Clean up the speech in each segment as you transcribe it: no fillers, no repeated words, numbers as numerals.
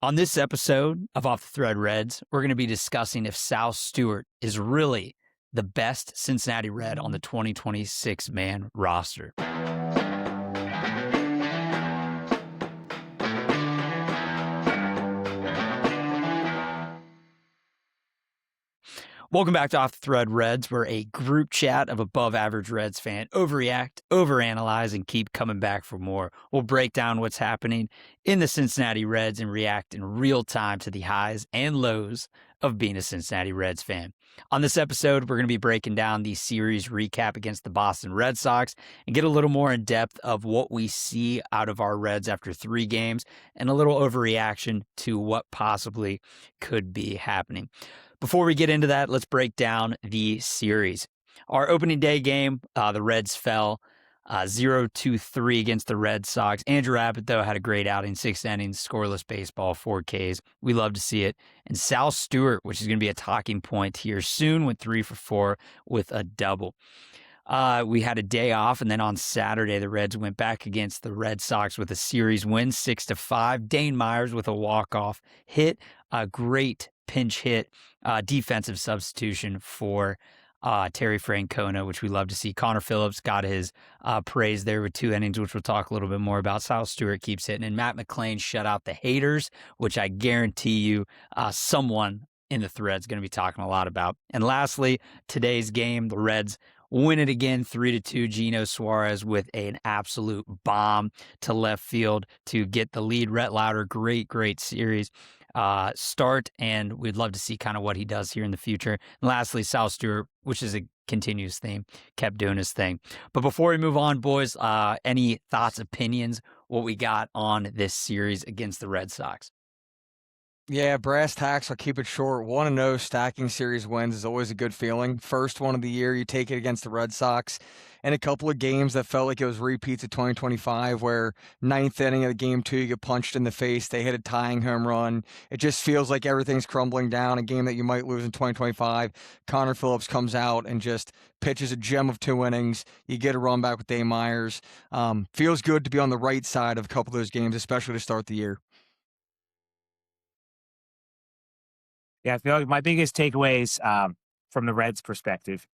On this episode of Off the Thread Reds, we're going to be discussing if Sal Stewart is really the best Cincinnati Red on the 2026 man roster. Welcome back to Off the Thread Reds. We're a group chat of above-average Reds fan. Overreact, overanalyze, and keep coming back for more. We'll break down what's happening in the Cincinnati Reds and react in real time to the highs and lows of being a Cincinnati Reds fan. On this episode, we're going to be breaking down the series recap against the Boston Red Sox and get a little more in depth of what we see out of our Reds after 3 games and a little overreaction to what possibly could be happening. Before we get into that, let's break down the series. Our opening day game, the Reds fell 0-3 against the Red Sox. Andrew Abbott, though, had a great outing, 6 innings, scoreless baseball, 4 Ks. We love to see it. And Sal Stewart, which is going to be a talking point here soon, went 3 for 4 with a double. We had a day off, and then on Saturday, the Reds went back against the Red Sox with a series win, 6-5. Dane Myers with a walk-off hit, a great pinch hit, defensive substitution for Terry Francona, which we love to see. Connor Phillips got his praise there with 2 innings, which we'll talk a little bit more about. Sal Stewart keeps hitting, and Matt McClain shut out the haters, which I guarantee you someone in the thread's going to be talking a lot about. And lastly, today's game, the Reds win it again, 3-2. Gino Suarez with an absolute bomb to left field to get the lead. Rhett Lauder, great series start, and we'd love to see kind of what he does here in the future. And lastly, Sal Stewart, which is a continuous theme, kept doing his thing. But before we move on, boys, any thoughts, opinions, what we got on this series against the Red Sox? Yeah, brass tacks, I'll keep it short. 1-0 stacking series wins is always a good feeling. First one of the year, you take it against the Red Sox. And a couple of games that felt like it was repeats of 2025 where 9th inning of the game 2, you get punched in the face. They hit a tying home run. It just feels like everything's crumbling down. A game that you might lose in 2025. Connor Phillips comes out and just pitches a gem of 2 innings. You get a run back with Dane Myers. Feels good to be on the right side of a couple of those games, especially to start the year. Yeah, I feel like my biggest takeaways from the Reds' perspective.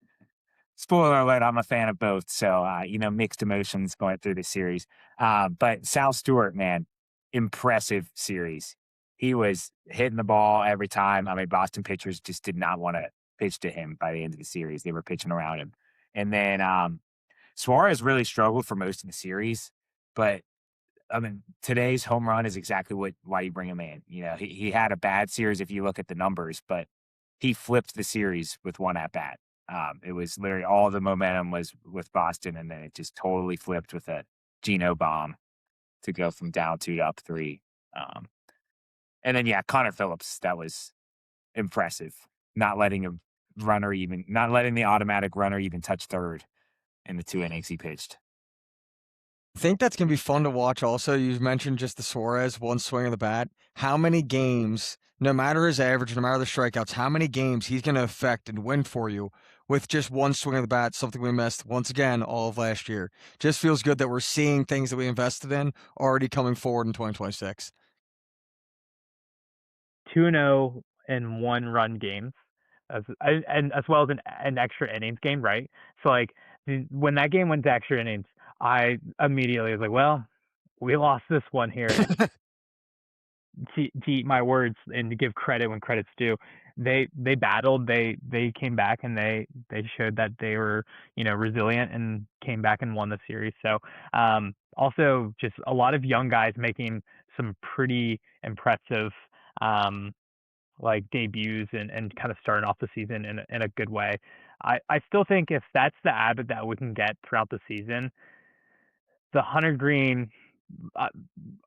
Spoiler alert, I'm a fan of both, so mixed emotions going through the series. But Sal Stewart, man, impressive series. He was hitting the ball every time. I mean, Boston pitchers just did not want to pitch to him by the end of the series. They were pitching around him. And then Suarez really struggled for most of the series, but I mean, today's home run is exactly why you bring him in. You know, he had a bad series if you look at the numbers, but he flipped the series with 1 at bat. It was literally all the momentum was with Boston, and then it just totally flipped with a Geno bomb to go from down 2 to up 3. And then Connor Phillips, that was impressive. Not letting the automatic runner even touch third in the 2 innings he pitched. I think that's going to be fun to watch also. You mentioned just the Suarez, 1 swing of the bat. How many games, no matter his average, no matter the strikeouts, how many games he's going to affect and win for you with just 1 swing of the bat, something we missed once again all of last year. Just feels good that we're seeing things that we invested in already coming forward in 2026. 2-0 in 1-run games, as well as an extra innings game, right? So, when that game went to extra innings, I immediately was like, well, we lost this one here. to eat my words and to give credit when credit's due, they battled, they came back, and they showed that they were, resilient and came back and won the series. So also just a lot of young guys making some pretty impressive debuts and kind of starting off the season in a good way. I still think if that's the Abbott that we can get throughout the season, the Hunter Green,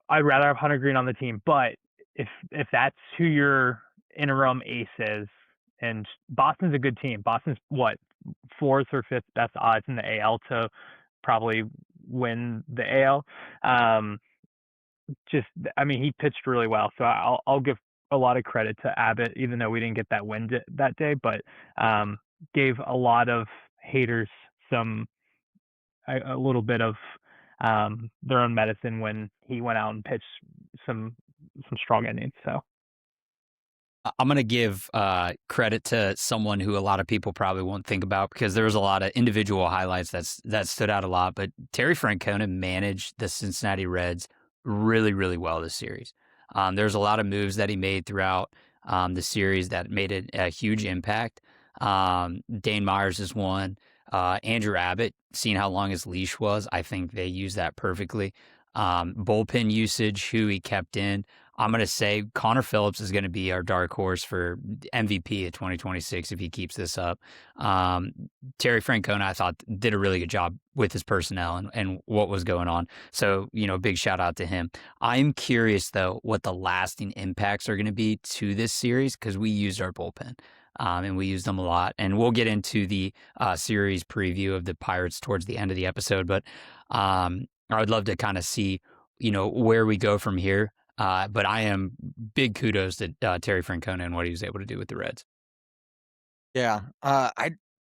I'd rather have Hunter Green on the team. But if that's who your interim ace is, and Boston's a good team. Boston's 4th or 5th best odds in the AL to probably win the AL. He pitched really well, so I'll give a lot of credit to Abbott, even though we didn't get that win that day. But gave a lot of haters a little bit of their own medicine when he went out and pitched some some strong innings. So I'm going to give credit to someone who a lot of people probably won't think about because there was a lot of individual highlights that stood out a lot. But Terry Francona managed the Cincinnati Reds really, really well this series. There's a lot of moves that he made throughout the series that made it a huge impact. Dane Myers is one. Andrew Abbott, seeing how long his leash was, I think they used that perfectly. Bullpen usage, who he kept in. I'm going to say Connor Phillips is going to be our dark horse for MVP of 2026 if he keeps this up. Terry Francona, I thought, did a really good job with his personnel and what was going on. So, big shout out to him. I'm curious, though, what the lasting impacts are going to be to this series because we used our bullpen. And we used them a lot. And we'll get into the series preview of the Pirates towards the end of the episode. But I would love to kind of see, where we go from here. But I am big kudos to Terry Francona and what he was able to do with the Reds. Yeah.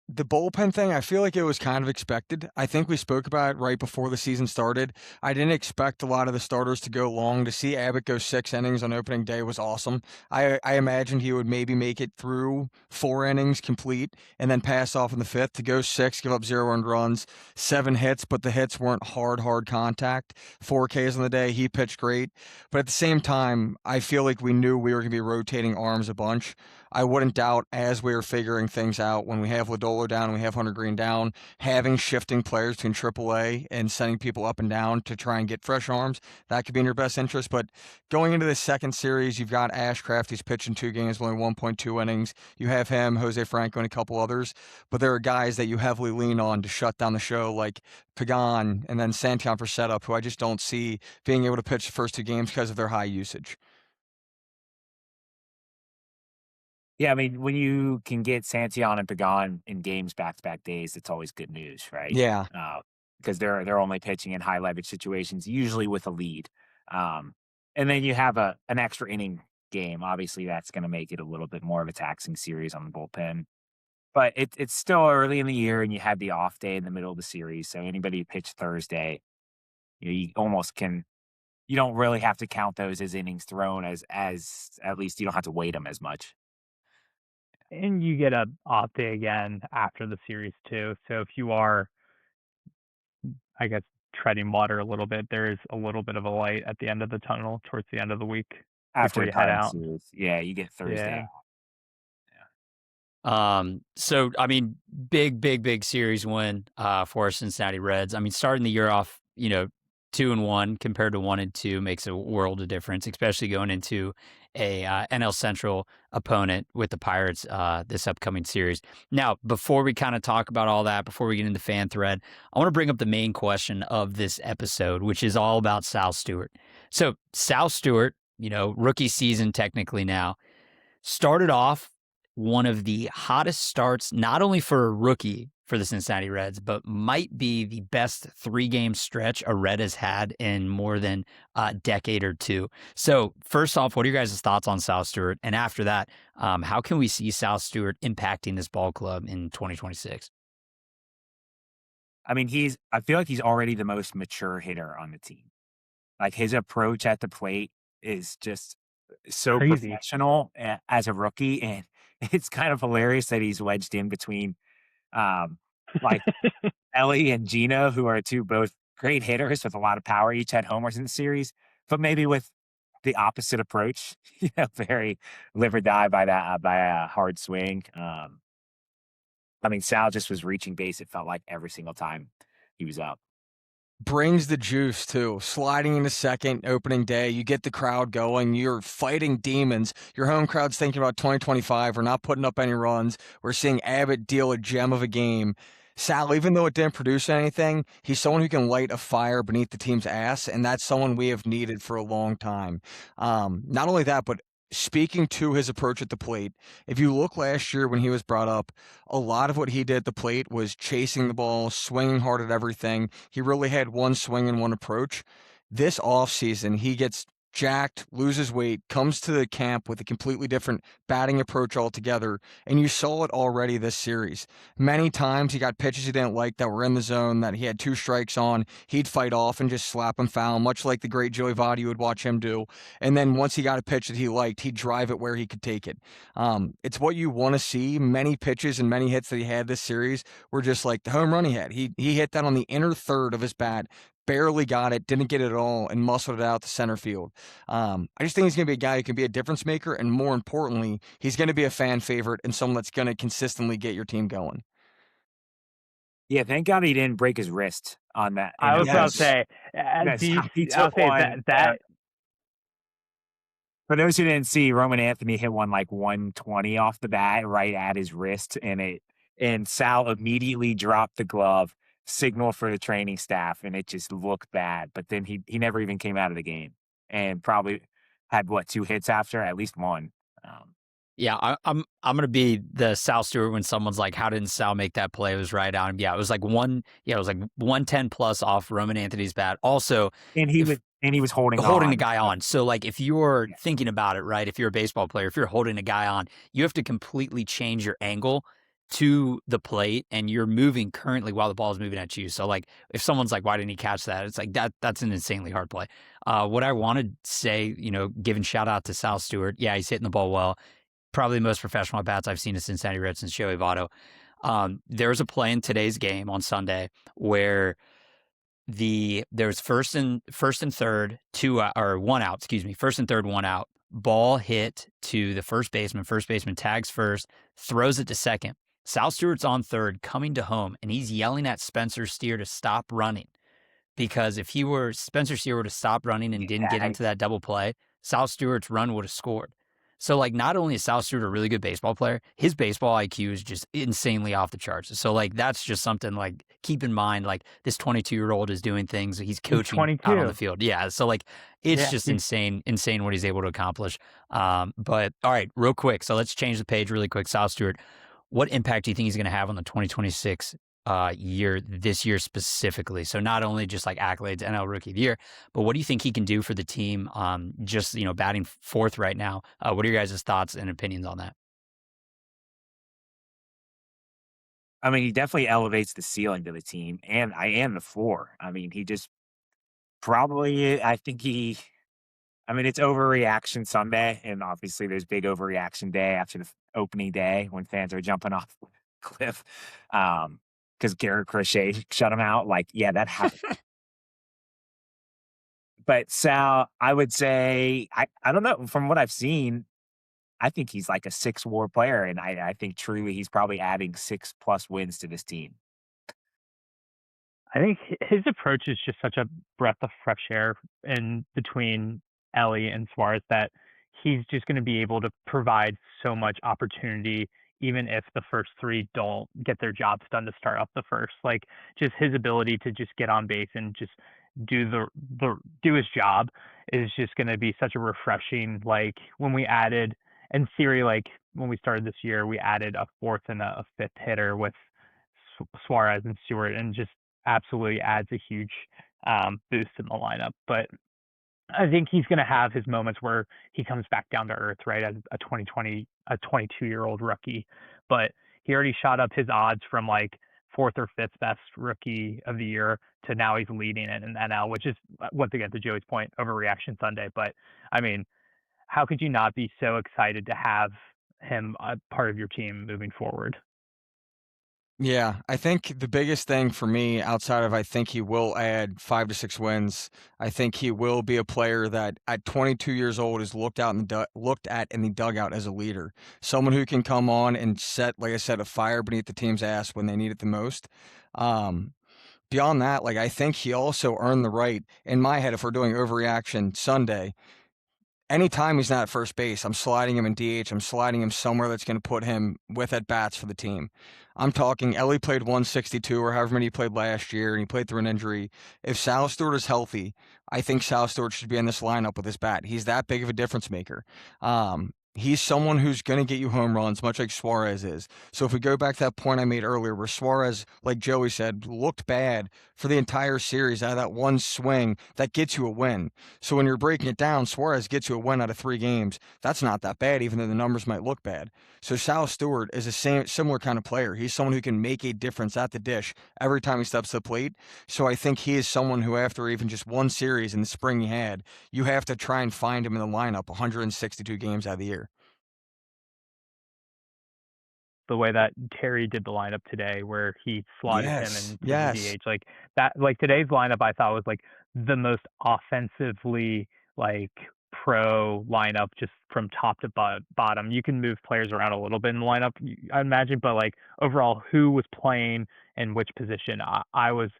The bullpen thing, I feel like it was kind of expected. I think we spoke about it right before the season started. I didn't expect a lot of the starters to go long. To see Abbott go 6 innings on opening day was awesome. I imagined he would maybe make it through 4 innings complete and then pass off in the 5th. To go 6, give up 0 earned runs, 7 hits, but the hits weren't hard contact. 4 Ks on the day. He pitched great. But at the same time, I feel like we knew we were going to be rotating arms a bunch. I wouldn't doubt as we were figuring things out when we have Lodolo down and we have Hunter Green down, having shifting players between AAA and sending people up and down to try and get fresh arms, that could be in your best interest. But going into the second series, you've got Ashcraft. He's pitching 2 games, only 1.2 innings. You have him, Jose Franco, and a couple others. But there are guys that you heavily lean on to shut down the show, like Pagan and then Santillan for setup, who I just don't see being able to pitch the first 2 games because of their high usage. Yeah, I mean, when you can get Santillan and Pagan in games back-to-back days, it's always good news, right? Yeah. Because they're only pitching in high leverage situations, usually with a lead. And then you have an extra inning game. Obviously, that's going to make it a little bit more of a taxing series on the bullpen. But it's still early in the year, and you had the off day in the middle of the series. So anybody who pitched Thursday, you almost can. You don't really have to count those as innings thrown, as at least you don't have to weight them as much. and you get a off day again after the series too. So if you are, I guess, treading water a little bit, there is a little bit of a light at the end of the tunnel towards the end of the week After before the you head Pirates out. series, yeah, you get Thursday. Yeah. So I mean, big series win for Cincinnati Reds. I mean, starting the year off, 2-1 compared to 1-2 makes a world of difference, especially going into a NL Central opponent with the Pirates this upcoming series. Now, before we kind of talk about all that, before we get into fan thread, I want to bring up the main question of this episode, which is all about Sal Stewart. So Sal Stewart, rookie season technically now, started off one of the hottest starts, not only for a rookie for the Cincinnati Reds, but might be the best 3-game stretch a Red has had in more than a decade or two. So first off, what are your guys' thoughts on Sal Stewart? And after that, how can we see Sal Stewart impacting this ball club in 2026? I mean, I feel like he's already the most mature hitter on the team. Like his approach at the plate is just so Crazy. professional as a rookie. And it's kind of hilarious that he's wedged in between like Ellie and Gino, who are both great hitters with a lot of power. Each had homers in the series, but maybe with the opposite approach, very live or die by a hard swing. I mean, Sal just was reaching base. It felt like every single time he was up. Brings the juice too. Sliding into second, opening day, you get the crowd going. You're fighting demons. Your home crowd's thinking about 2025. We're not putting up any runs. We're seeing Abbott deal a gem of a game. Sal, even though it didn't produce anything, he's someone who can light a fire beneath the team's ass, and that's someone we have needed for a long time. Not only that, but speaking to his approach at the plate, if you look last year when he was brought up, a lot of what he did at the plate was chasing the ball, swinging hard at everything. He really had one swing and one approach. This offseason, he gets jacked, loses weight, comes to the camp with a completely different batting approach altogether, and you saw it already this series. Many times he got pitches he didn't like that were in the zone that he had 2 strikes on. He'd fight off and just slap him foul, much like the great Joey Votto would watch him do. And then once he got a pitch that he liked, he'd drive it where he could take it. It's what you want to see. Many pitches and many hits that he had this series were just like the home run he had. He hit that on the inner third of his bat, barely got it, didn't get it at all, and muscled it out to center field. I just think he's going to be a guy who can be a difference maker, and more importantly, he's going to be a fan favorite and someone that's going to consistently get your team going. Yeah, thank God he didn't break his wrist on that. I was about to Yes. say, He I'll took say one. that For those who didn't see, Roman Anthony hit one like 120 off the bat right at his wrist, and Sal immediately dropped the glove, signal for the training staff, and it just looked bad. But then he never even came out of the game, and probably had 2 hits after, at least one. Yeah, I'm gonna be the Sal Stewart when someone's like, "How didn't Sal make that play?" It was right on him. Yeah, it was like 110 plus off Roman Anthony's bat. Also, And he was holding the guy on. So like, if you're thinking about it, right? If you're a baseball player, if you're holding a guy on, you have to completely change your angle to the plate, and you're moving currently while the ball is moving at you. So like, if someone's like, "Why didn't he catch that?" It's like that's an insanely hard play. What I want to say, giving shout out to Sal Stewart. Yeah, he's hitting the ball well. Probably the most professional at bats I've seen in Cincinnati Reds since Joey Votto. There was a play in today's game on Sunday where there was first and third, 1 out, first and third, 1 out. Ball hit to the first baseman. First baseman tags first, throws it to second. Sal Stewart's on third, coming to home, and he's yelling at Spencer Steer to stop running. Because if Spencer Steer were to stop running and didn't get into that double play, Sal Stewart's run would have scored. So, like, not only is Sal Stewart a really good baseball player, his baseball IQ is just insanely off the charts. So, like, that's just something, like, keep in mind, like, this 22-year-old is doing things. He's coaching out on the field. Yeah, so, like, it's just insane what he's able to accomplish. But, all right, real quick. So, let's change the page really quick. Sal Stewart, what impact do you think he's going to have on the 2026 year, this year specifically? So not only just like accolades, NL Rookie of the Year, but what do you think he can do for the team? Just batting fourth right now. What are your guys' thoughts and opinions on that? I mean, he definitely elevates the ceiling to the team and the floor. I mean, he just probably. I think he. I mean, it's overreaction Sunday, and obviously there's big overreaction day after the opening day when fans are jumping off the cliff. Because Garrett Crochet shut him out. Like, yeah, that happened. But Sal, I would say, I don't know. From what I've seen, I think he's like a 6-WAR player, and I think truly he's probably adding 6+ wins to this team. I think his approach is just such a breath of fresh air in between Ellie and Suarez that he's just going to be able to provide so much opportunity, even if the first 3 don't get their jobs done to start off the first. Like, just his ability to just get on base and just do his job is just going to be such a refreshing. Like, when we added, and Siri, like when we started this year, we added a 4th and a 5th hitter with Suarez and Stewart, and just absolutely adds a huge boost in the lineup. But I think he's going to have his moments where he comes back down to earth, right, as a 22-year-old rookie. But he already shot up his odds from like 4th or 5th best rookie of the year to now he's leading it in NL, which is, once again, to Joey's point, overreaction Sunday. But I mean, how could you not be so excited to have him a part of your team moving forward? Yeah, I think the biggest thing for me, outside of I think he will add 5 to 6 wins, I think he will be a player that at 22 years old is looked at in the dugout as a leader, someone who can come on and set, like I said, a fire beneath the team's ass when they need it the most. Beyond that, like, I think he also earned the right, in my head, if we're doing overreaction Sunday, anytime he's not at first base, I'm sliding him in DH. I'm sliding him somewhere that's going to put him with at-bats for the team. I'm talking Ellie played 162 or however many he played last year, and he played through an injury. If Sal Stewart is healthy, I think Sal Stewart should be in this lineup with his bat. He's that big of a difference maker. he's someone who's going to get you home runs, much like Suarez is. So if we go back to that point I made earlier where Suarez, like Joey said, looked bad for the entire series out of that one swing, that gets you a win. So when you're breaking it down, Suarez gets you a win out of 3 games. That's not that bad, even though the numbers might look bad. So Sal Stewart is a similar kind of player. He's someone who can make a difference at the dish every time he steps to the plate. So I think he is someone who, after even just one series in the spring he had, you have to try and find him in the lineup 162 games out of the year. The way that Terry did the lineup today, where he slotted him into the DH, like that, like today's lineup, I thought was like the most offensively like pro lineup, just from top to bottom. You can move players around a little bit in the lineup, I imagine, but like overall, who was playing in which position, I was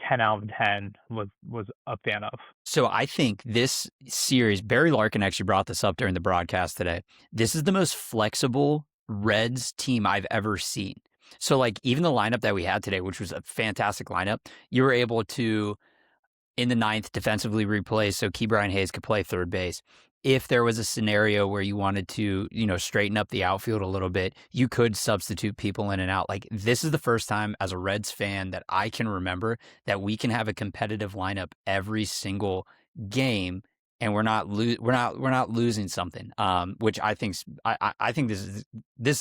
10 out of 10 was a fan of. So I think this series, Barry Larkin actually brought this up during the broadcast today. This is the most flexible Reds team I've ever seen. So like even the lineup that we had today, which was a fantastic lineup, you were able to, in the 9th, defensively replace so Ke'Bryan Hayes could play third base. If there was a scenario where you wanted to, straighten up the outfield a little bit, you could substitute people in and out. Like this is the first time as a Reds fan that I can remember that we can have a competitive lineup every single game, and we're not losing something. Which I think this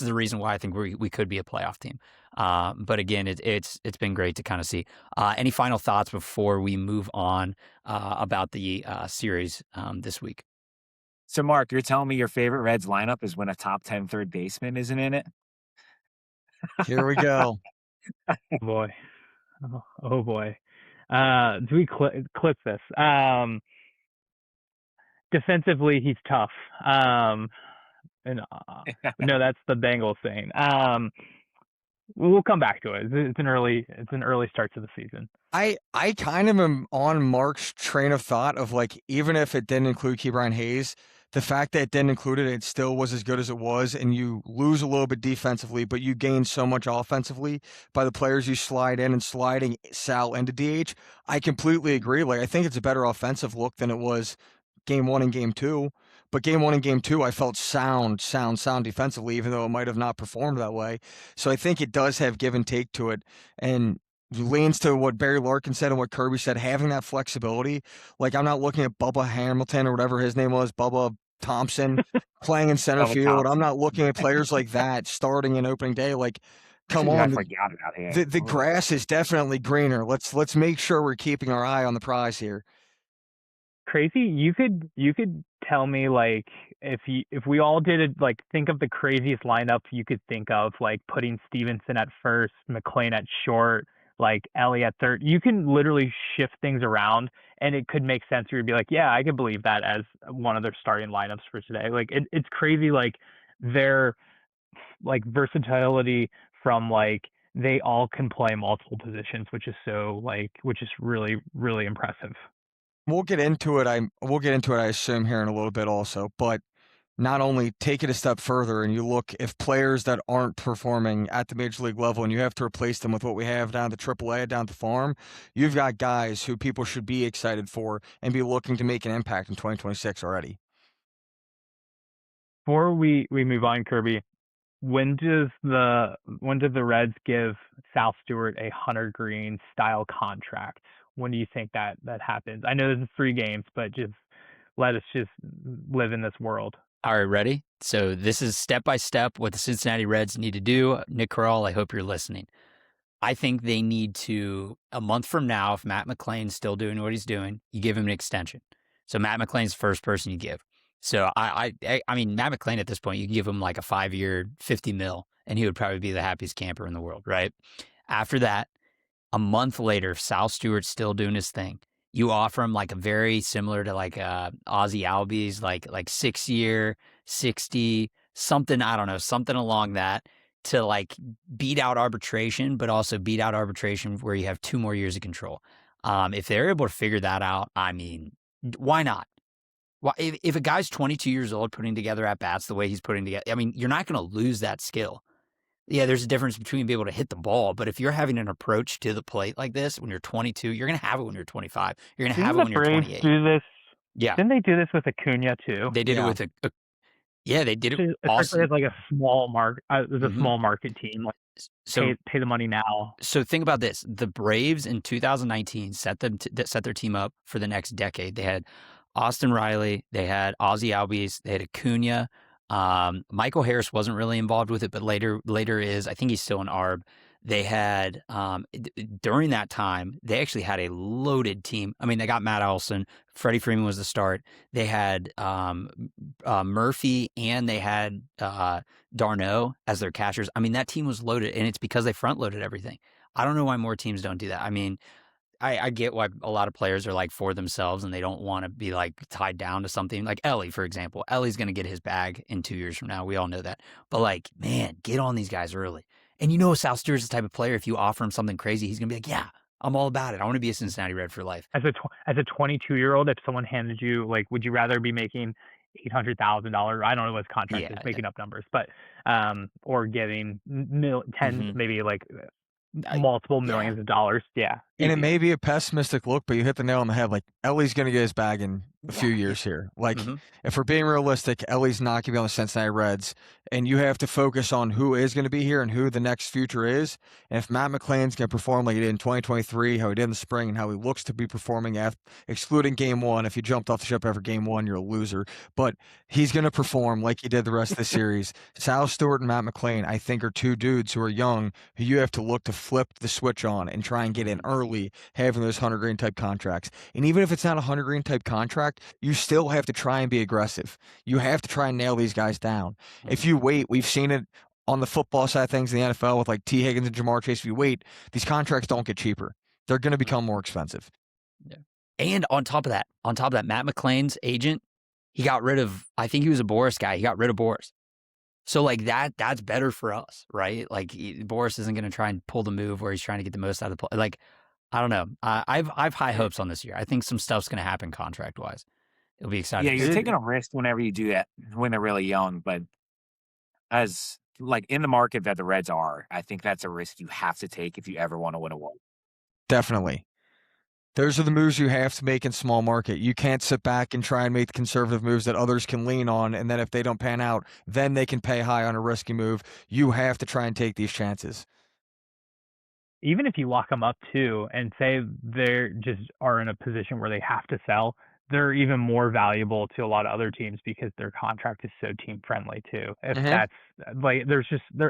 is the reason why I think we could be a playoff team. But again, it's been great to kind of see. Any final thoughts before we move on about the series this week? So, Mark, you're telling me your favorite Reds lineup is when a top 10 third baseman isn't in it? Here we go. Oh boy. Oh boy. Do we clip this? Defensively, he's tough. No, that's the Bengals thing. We'll come back to it. It's an early start to the season. I kind of am on Mark's train of thought of like, even if it didn't include Ke'Bryan Hayes, the fact that it didn't include it still was as good as it was, and you lose a little bit defensively, but you gain so much offensively by the players you slide in and sliding Sal into DH. I completely agree. Like I think it's a better offensive look than it was game 1 and game 2. But game 1 and game 2, I felt sound defensively, even though it might have not performed that way. So I think it does have give and take to it, and leans to what Barry Larkin said and what Kirby said, having that flexibility. Like I'm not looking at Bubba Hamilton or whatever his name was, Bubba Thompson, playing in center field. I'm not looking at players like that starting in opening day. Like, come on, the grass is definitely greener. Let's make sure we're keeping our eye on the prize here. Crazy, you could tell me, like, if we all did it, like, think of the craziest lineup you could think of, like putting Stevenson at first, McClain at short, like Ellie at third. You can literally shift things around, and it could make sense. You'd be like, yeah, I could believe that as one of their starting lineups for today. Like it's crazy, like their like versatility from like they all can play multiple positions, which is really, really impressive. We'll get into it. I assume here in a little bit also, but not only take it a step further and you look if players that aren't performing at the major league level and you have to replace them with what we have down to AAA, down to farm, you've got guys who people should be excited for and be looking to make an impact in 2026 already. Before we move on, Kirby, when did the Reds give Sal Stewart a Hunter Green style contract? When do you think that happens? I know this is 3 games, but just let us just live in this world. All right, ready? So this is step by step what the Cincinnati Reds need to do. Nick Corral, I hope you're listening. I think they need to, a month from now, if Matt McClain's still doing what he's doing, you give him an extension. So Matt McClain's the first person you give. So I mean, Matt McClain at this point, you can give him like a 5-year, $50 million, and he would probably be the happiest camper in the world, right? After that, a month later, if Sal Stewart's still doing his thing, you offer him like a very similar to like Ozzie Albies, like 6-year, 60, something, I don't know, something along that to like beat out arbitration, but also beat out arbitration where you have 2 more years of control. If they're able to figure that out, I mean, why not? Well, if a guy's 22 years old putting together at-bats the way he's putting together, I mean, you're not going to lose that skill. Yeah, there's a difference between being able to hit the ball, but if you're having an approach to the plate like this when you're 22, you're going to have it when you're 25. You're going to have it when you're 28. Do this? Yeah. Didn't they do this with Acuna too? They did it with Yeah, they did it especially awesome. as like a small there's a Mhm. small market team. Like So pay the money now. so think about this. The Braves in 2019 set their team up for the next decade. They had Austin Riley, they had Ozzie Albies, they had Acuna. Michael Harris wasn't really involved with it, but later is. I think he's still an ARB. They had during that time, they actually had a loaded team. I mean, they got Matt Olson, Freddie Freeman was the start. They had Murphy and they had Darno as their catchers. I mean, that team was loaded, and it's because they front loaded everything. I don't know why more teams don't do that. I mean, I get why a lot of players are like for themselves and they don't want to be like tied down to something. Like Ellie, for example. Ellie's going to get his bag in 2 years from now. We all know that. But like, man, get on these guys early. And you know, Sal Stewart's the type of player, if you offer him something crazy, he's going to be like, yeah, I'm all about it. I want to be a Cincinnati Red for life. As a 22-year-old, if someone handed you, like, would you rather be making $800,000? I don't know what his contract is, making up numbers, but or getting tens, maybe like multiple millions of dollars. Yeah. And it may be a pessimistic look, but you hit the nail on the head. Like, Ellie's going to get his bag in a few years here. Like, if we're being realistic, Ellie's not going to be on the Cincinnati Reds, and you have to focus on who is going to be here and who the next future is. And if Matt McClain's going to perform like he did in 2023, how he did in the spring, and how he looks to be performing excluding Game 1, if you jumped off the ship after Game 1, you're a loser. But he's going to perform like he did the rest of the series. Sal Stewart and Matt McClain, I think, are two dudes who are young, who you have to look to flip the switch on and try and get in early, having those Hunter Green type contracts. And even if it's not a Hunter Green type contract, you still have to try and be aggressive. You have to try and nail these guys down. If you wait, we've seen it on the football side of things in the NFL with like T. Higgins and Jamar Chase. If you wait, these contracts don't get cheaper. They're going to become more expensive. Yeah. And on top of that, Matt McClain's agent, he got rid of, I think he was a Boris guy. He got rid of Boris. So like that's better for us, right? Like Boris isn't going to try and pull the move where he's trying to get the most out of the play. Like, I don't know. I've high hopes on this year. I think some stuff's going to happen contract wise. It'll be exciting. Yeah, you're taking a risk whenever you do that when they're really young. But as like in the market that the Reds are, I think that's a risk you have to take if you ever want to win a World. Definitely. Those are the moves you have to make in small market. You can't sit back and try and make the conservative moves that others can lean on, and then if they don't pan out, then they can pay high on a risky move. You have to try and take these chances. Even if you lock them up too, and say they just are in a position where they have to sell, they're even more valuable to a lot of other teams because their contract is so team friendly too. If that's like,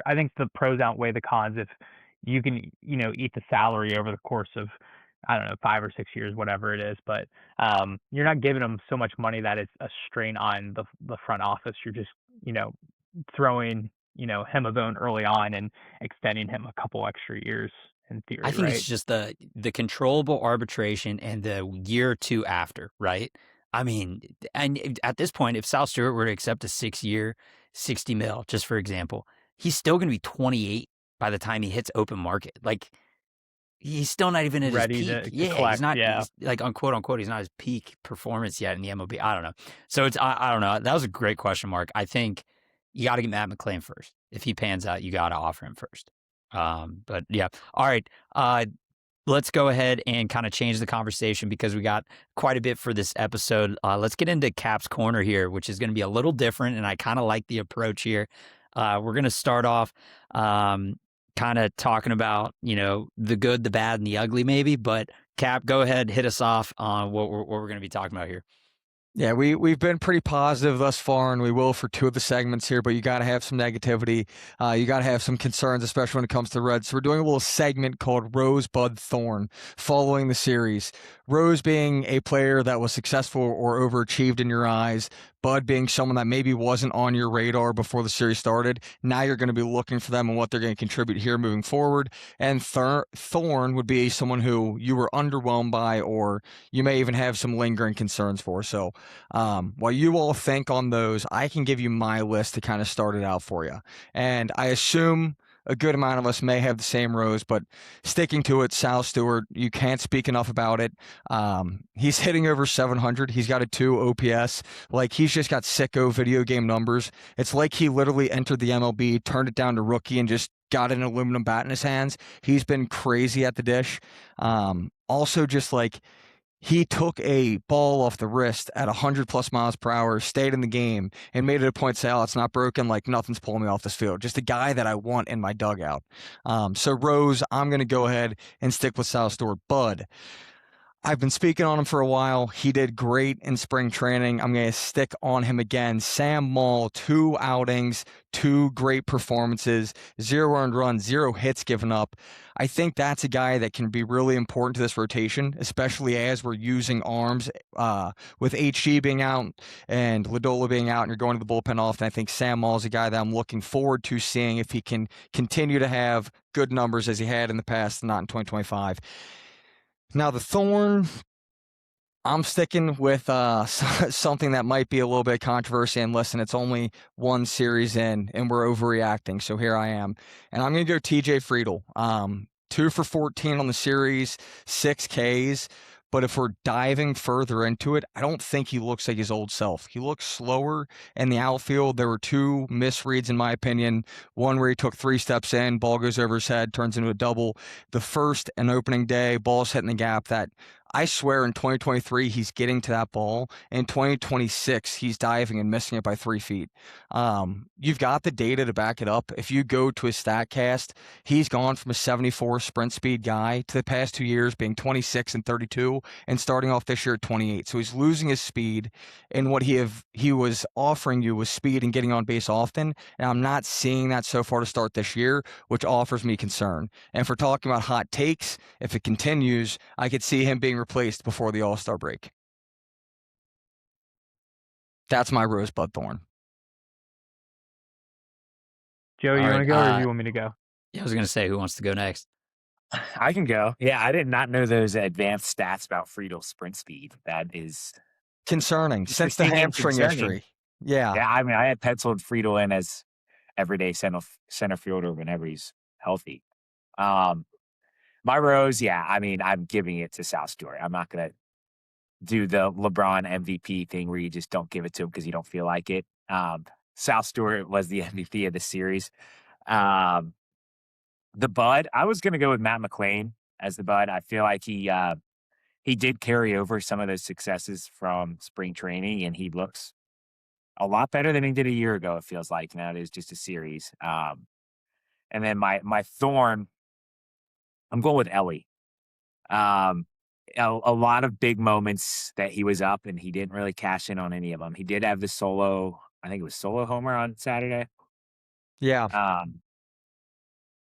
I think the pros outweigh the cons if you can, eat the salary over the course of, I don't know, 5 or 6 years, whatever it is. But you're not giving them so much money that it's a strain on the front office. You're just, throwing, him a bone early on and extending him a couple extra years in theory. I think right? it's just the controllable arbitration and the year or two after, right? I mean, and at this point, if Sal Stewart were to accept a 6-year, $60 million, just for example, he's still going to be 28 by the time he hits open market. Like, he's still not even at Ready his peak. to collect, he's not yeah. he's, like, unquote unquote, he's not his peak performance yet in the MLB. I don't know. So it's I don't know. That was a great question, Mark. I think you got to get Matt McClain first. If he pans out, you got to offer him first. But yeah. All right. Let's go ahead and kind of change the conversation because we got quite a bit for this episode. Let's get into Cap's Corner here, which is going to be a little different, and I kind of like the approach here. We're going to start off kind of talking about, the good, the bad, and the ugly maybe. But Cap, go ahead, hit us off on what we're going to be talking about here. Yeah, we've been pretty positive thus far, and we will for 2 of the segments here, but you got to have some negativity. You got to have some concerns, especially when it comes to the Reds. So we're doing a little segment called Rosebud Thorn following the series. Rose being a player that was successful or overachieved in your eyes, Bud being someone that maybe wasn't on your radar before the series started. Now you're going to be looking for them and what they're going to contribute here moving forward. And Thorn would be someone who you were underwhelmed by, or you may even have some lingering concerns for. So while you all think on those, I can give you my list to kind of start it out for you. And I assume a good amount of us may have the same Rose, but sticking to it, Sal Stewart, you can't speak enough about it. He's hitting over 700. He's got a 2 OPS. Like, he's just got sicko video game numbers. It's like he literally entered the MLB, turned it down to rookie, and just got an aluminum bat in his hands. He's been crazy at the dish. Also, just like, he took a ball off the wrist at 100+ miles per hour, stayed in the game, and made it a point to say, oh, it's not broken, like nothing's pulling me off this field. Just a guy that I want in my dugout. So Rose, I'm going to go ahead and stick with Sal Stewart. Bud, I've been speaking on him for a while. He did great in spring training. I'm going to stick on him again. Sam Moll, 2 outings, 2 great performances, 0 earned runs, 0 hits given up. I think that's a guy that can be really important to this rotation, especially as we're using arms with HG being out and Ladola being out, and you're going to the bullpen often. I think Sam Moll is a guy that I'm looking forward to seeing if he can continue to have good numbers as he had in the past, not in 2025. Now, the thorn, I'm sticking with something that might be a little bit of controversy. And listen, it's only 1 series in, and we're overreacting. So here I am. And I'm going to go TJ Friedl. 2 for 14 on the series, 6 Ks. But if we're diving further into it, I don't think he looks like his old self. He looks slower in the outfield. There were 2 misreads, in my opinion. One where he took 3 steps in, ball goes over his head, turns into a double. The first and opening day, ball's hitting the gap that I swear in 2023, he's getting to that ball. In 2026, he's diving and missing it by 3 feet. You've got the data to back it up. If you go to his StatCast, he's gone from a 74 sprint speed guy to the past 2 years being 26 and 32 and starting off this year at 28. So he's losing his speed, and what he was offering you was speed and getting on base often. And I'm not seeing that so far to start this year, which offers me concern. And if we're talking about hot takes, if it continues, I could see him being replaced before the All-Star break. That's my Rosebud Thorn. Joe, you want to go or do you want me to go? Yeah, I was going to say, who wants to go next? I can go. Yeah, I did not know those advanced stats about Friedel's sprint speed. That is concerning since the hamstring history. Yeah. Yeah, I mean, I had penciled Friedel in as everyday center fielder whenever he's healthy. My Rose, yeah, I mean, I'm giving it to Sal Stewart. I'm not going to do the LeBron MVP thing where you just don't give it to him because you don't feel like it. Sal Stewart was the MVP of the series. The Bud, I was going to go with Matt McLain as the Bud. I feel like he did carry over some of those successes from spring training, and he looks a lot better than he did a year ago, it feels like. Now it is just a series. And then my Thorn, I'm going with Ellie. A lot of big moments that he was up, and he didn't really cash in on any of them. He did have the solo, I think it was solo homer on Saturday. Yeah.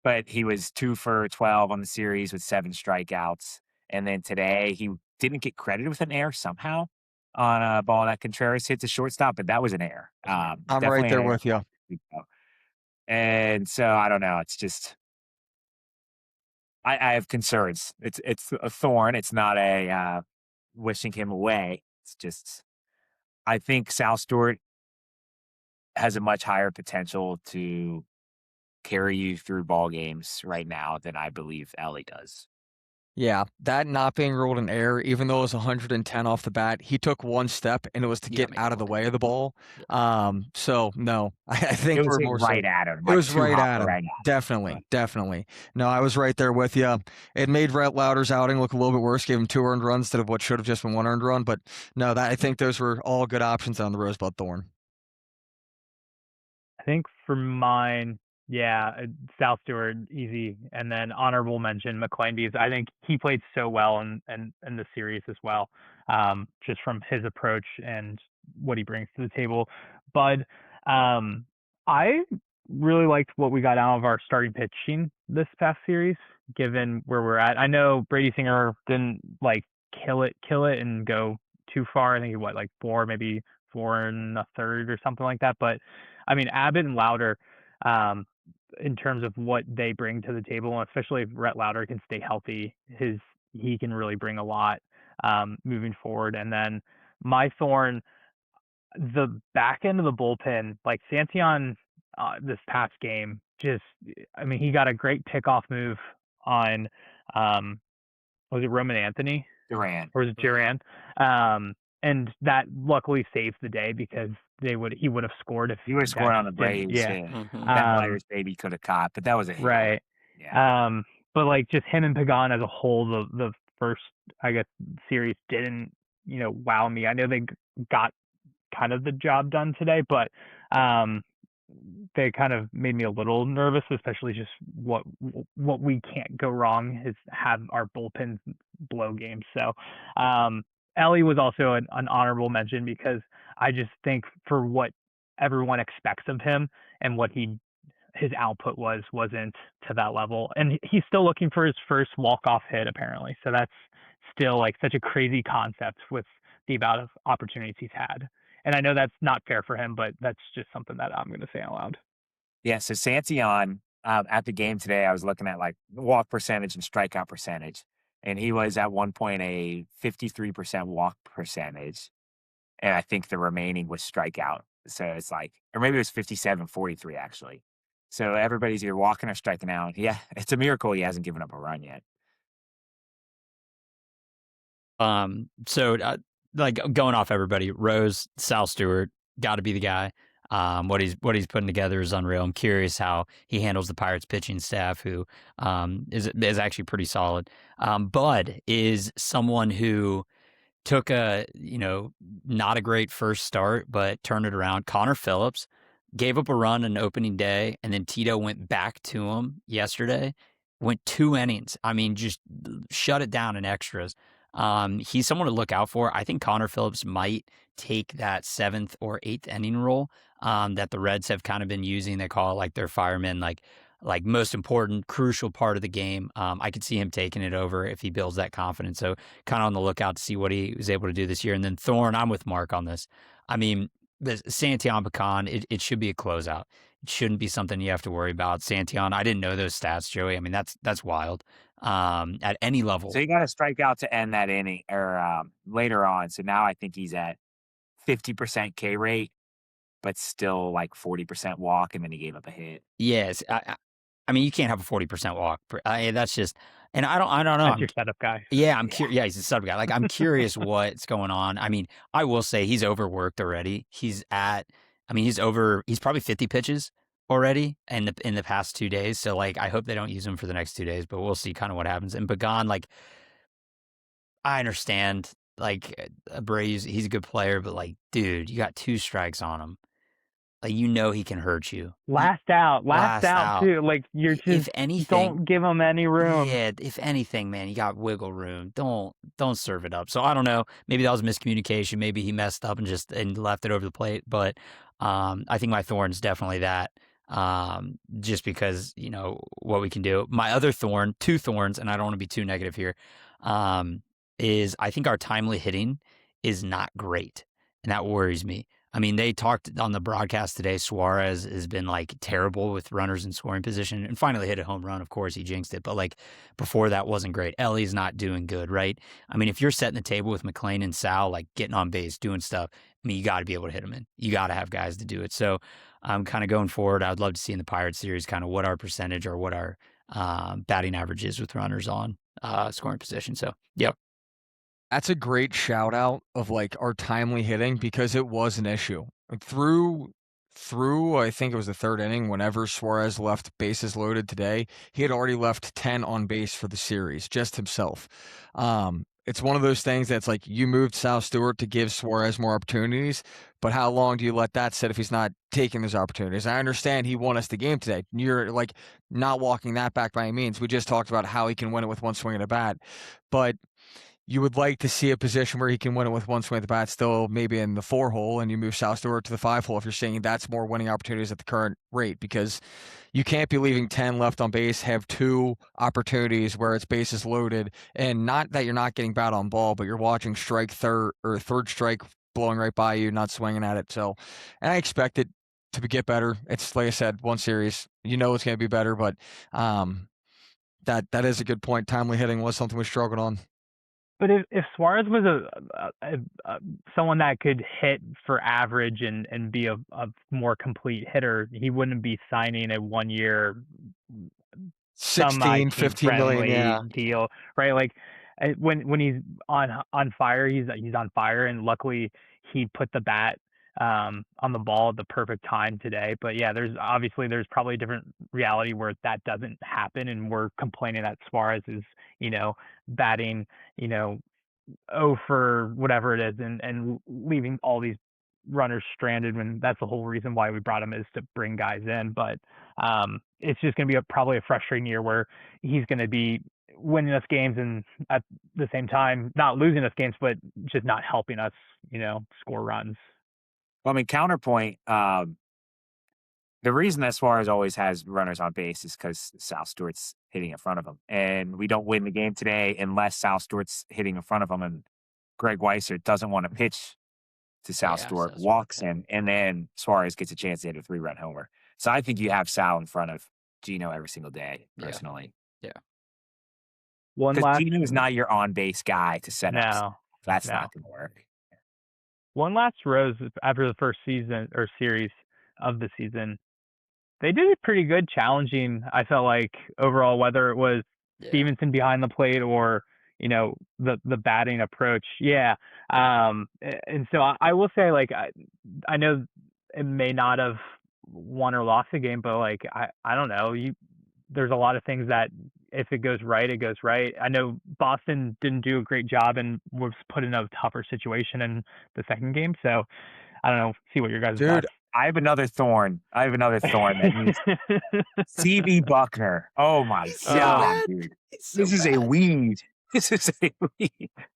But he was 2 for 12 on the series with 7 strikeouts. And then today he didn't get credited with an error somehow on a ball that Contreras hit to shortstop, but that was an error. I'm right there with you. And so I don't know. It's just I have concerns. It's a thorn. It's not a wishing him away. It's just I think Sal Stewart has a much higher potential to carry you through ball games right now than I believe Ellie does. Yeah, that not being ruled an error, even though it was 110 off the bat, he took 1 step, and it was to get out of the way of the ball. So no, I think it was we're more right so, at him. It was right at him. Definitely. No, I was right there with you. It made Rhett Lauder's outing look a little bit worse. Gave him 2 earned runs instead of what should have just been 1 earned run. But no, I think those were all good options on the Rosebud Thorn. I think for mine, yeah, Sal Stewart, easy. And then honorable mention, McLean, because I think he played so well in the series as well, just from his approach and what he brings to the table. But I really liked what we got out of our starting pitching this past series, given where we're at. I know Brady Singer didn't kill it and go too far. I think he 4, maybe 4 1/3 or something like that. But I mean, Abbott and Lauder, in terms of what they bring to the table, and especially if Rhett Lauder can stay healthy, he can really bring a lot moving forward. And then my Thorn, the back end of the bullpen, like Santillan this past game, he got a great pickoff move on, was it Roman Anthony? Duran. Or was it Duran? And that luckily saved the day because he would have scored if he would have scored on the Braves. Yeah. That Myers baby could have caught, but that was a hit. Right. Yeah. But just him and Pagan as a whole, the first, I guess, series didn't, wow me. I know they got kind of the job done today, but they kind of made me a little nervous, especially just what we can't go wrong is have our bullpens blow games. So Ellie was also an honorable mention because I just think for what everyone expects of him and what his output wasn't to that level, and he's still looking for his first walk-off hit apparently. So that's still like such a crazy concept with the amount of opportunities he's had. And I know that's not fair for him, but that's just something that I'm going to say out loud. Yeah, so Santion, at the game today, I was looking at like walk percentage and strikeout percentage, and he was at one point a 53% walk percentage, and I think the remaining was strikeout. So it's like, or maybe it was 57-43 actually. So everybody's either walking or striking out. Yeah, it's a miracle he hasn't given up a run yet. Like going off everybody, Rose, Sal Stewart, got to be the guy. What he's putting together is unreal. I'm curious how he handles the Pirates pitching staff, who is actually pretty solid. Bud is someone who took a not a great first start, but turned it around. Connor Phillips gave up a run on opening day, and then Tito went back to him yesterday. Went 2 innings. I mean, just shut it down in extras. He's someone to look out for. I think Connor Phillips might take that 7th or 8th inning role that the Reds have kind of been using. They call it like their fireman, like most important, crucial part of the game. I could see him taking it over if he builds that confidence. So kind of on the lookout to see what he was able to do this year. And then Thorn, I'm with Mark on this. I mean, the Santion Pecan, it should be a closeout. It shouldn't be something you have to worry about. Santion, I didn't know those stats, Joey. I mean, that's wild. At any level. So you got to strike out to end that inning or later on. So now I think he's at 50% K rate, but still like 40% walk, and then he gave up a hit. Yes, I mean, you can't have a 40% walk. That's just, and I don't know. That's your setup guy. Yeah, I'm curious. Yeah, he's a setup guy. Like, I'm curious what's going on. I mean, I will say he's overworked already. He's probably 50 pitches already in the past 2 days. So like, I hope they don't use him for the next 2 days, but we'll see kind of what happens. And Pagan, like, I understand, like, Abreu's, he's a good player, but like, dude, you got 2 strikes on him. Like, he can hurt you. Last out too. Like, you're just, if anything, don't give him any room. Yeah, if anything, man, you got wiggle room. Don't serve it up. So I don't know. Maybe that was miscommunication. Maybe he messed up and left it over the plate. But I think my thorn's definitely that. Just because what we can do. My other thorn, 2 thorns, and I don't want to be too negative here. Is I think our timely hitting is not great, and that worries me. I mean, they talked on the broadcast today. Suarez has been like terrible with runners in scoring position, and finally hit a home run. Of course, he jinxed it, but like before that wasn't great. Ellie's not doing good, right? I mean, if you're setting the table with McLean and Sal, like getting on base, doing stuff, I mean, you got to be able to hit them in. You got to have guys to do it. So I'm kind of going forward. I'd love to see in the Pirates series kind of what our percentage or what our batting average is with runners on scoring position. So, yep. That's a great shout out of like our timely hitting because it was an issue. Like through I think it was the 3rd inning, whenever Suarez left bases loaded today, he had already left 10 on base for the series, just himself. It's one of those things that's like you moved Sal Stewart to give Suarez more opportunities, but how long do you let that sit if he's not taking those opportunities? I understand he won us the game today. You're like not walking that back by any means. We just talked about how he can win it with one swing at a bat, but you would like to see a position where he can win it with one swing at the bat, still maybe in the 4 hole, and you move Sal Stewart to the 5 hole if you're saying that's more winning opportunities at the current rate, because you can't be leaving 10 left on base, have 2 opportunities where it's bases loaded, and not that you're not getting bat on ball, but you're watching third strike blowing right by you, not swinging at it. So, and I expect it to get better. It's like I said, one series, it's going to be better, but that is a good point. Timely hitting was something we struggled on. But if Suarez was someone that could hit for average and be a more complete hitter, he wouldn't be signing a 1-year 15 million deal, right? Like when he's on fire, he's on fire, and luckily he put the bat on the ball at the perfect time today. But yeah, there's probably a different reality where that doesn't happen, and we're complaining that Suarez is, batting, 0 for whatever it is, and leaving all these runners stranded when that's the whole reason why we brought him, is to bring guys in. But it's just going to be probably a frustrating year where he's going to be winning us games and at the same time not losing us games, but just not helping us, score runs. Well, I mean, counterpoint, the reason that Suarez always has runners on base is because Sal Stewart's hitting in front of him. And we don't win the game today unless Sal Stewart's hitting in front of him. And Greg Weiser doesn't want to pitch to Sal Stewart, walks him, and then Suarez gets a chance to hit a 3-run homer. So I think you have Sal in front of Gino every single day, personally. Yeah. Because Gino is not your on-base guy to set up. No. That's not going to work. One last rose after the first season or series of the season. They did it pretty good challenging, I felt like, overall, whether it was Stevenson behind the plate or, the batting approach. Yeah. And so I will say, like, I know it may not have won or lost the game, but like, I don't know. There's a lot of things that if it goes right, it goes right. I know Boston didn't do a great job and was put in a tougher situation in the second game. So I don't know. See what your guys' thoughts. I have another thorn. That means C.B. Buckner. Oh my God, dude. This is a weed.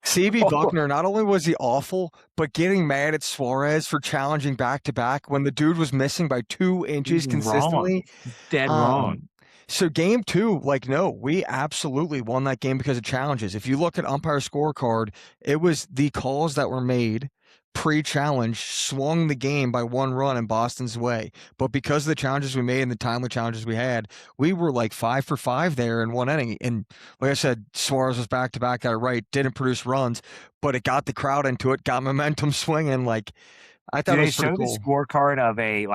C.B. Buckner, not only was he awful, but getting mad at Suarez for challenging back-to-back when the dude was missing by 2 inches consistently. Dead wrong. So game 2, no, we absolutely won that game because of challenges. If you look at umpire scorecard, it was the calls that were made pre-challenge swung the game by 1 run in Boston's way. But because of the challenges we made and the timely challenges we had, we were 5 for 5 there in 1 inning. And like I said, Suarez was back-to-back, got it right, didn't produce runs, but it got the crowd into it, got momentum swinging. I thought it was pretty cool. Do they show the scorecard of a,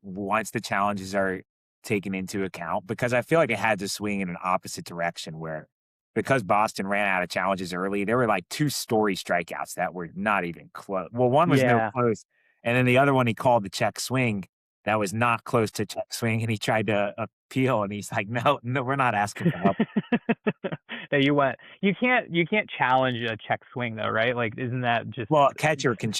once the challenges are taken into account? Because I feel like it had to swing in an opposite direction where, because Boston ran out of challenges early, there were 2 story strikeouts that were not even close. Well, one was no close, and then the other one he called the check swing that was not close to check swing, and he tried to appeal, and he's like, "No, we're not asking for help." You can't challenge a check swing though, right? Isn't that just? Well, a catcher can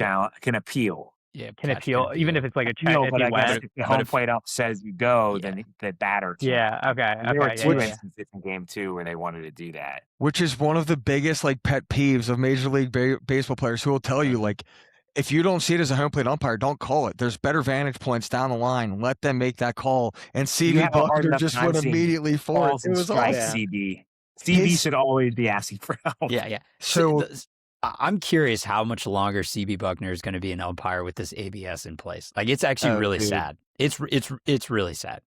appeal. Yeah, can appeal even if it's a check. But I guess if the home plate up says you go, then the batter can't. Yeah, okay. There were 2 instances in game 2 where they wanted to do that. Which is one of the biggest pet peeves of Major League Baseball players who will tell you, if you don't see it as a home plate umpire, don't call it. There's better vantage points down the line. Let them make that call. And C.B. Buckner just went immediately for it. It was awesome. CB should always be asking for help. Yeah. So I'm curious how much longer CB Buckner is going to be an umpire with this ABS in place. It's actually really sad. It's really sad.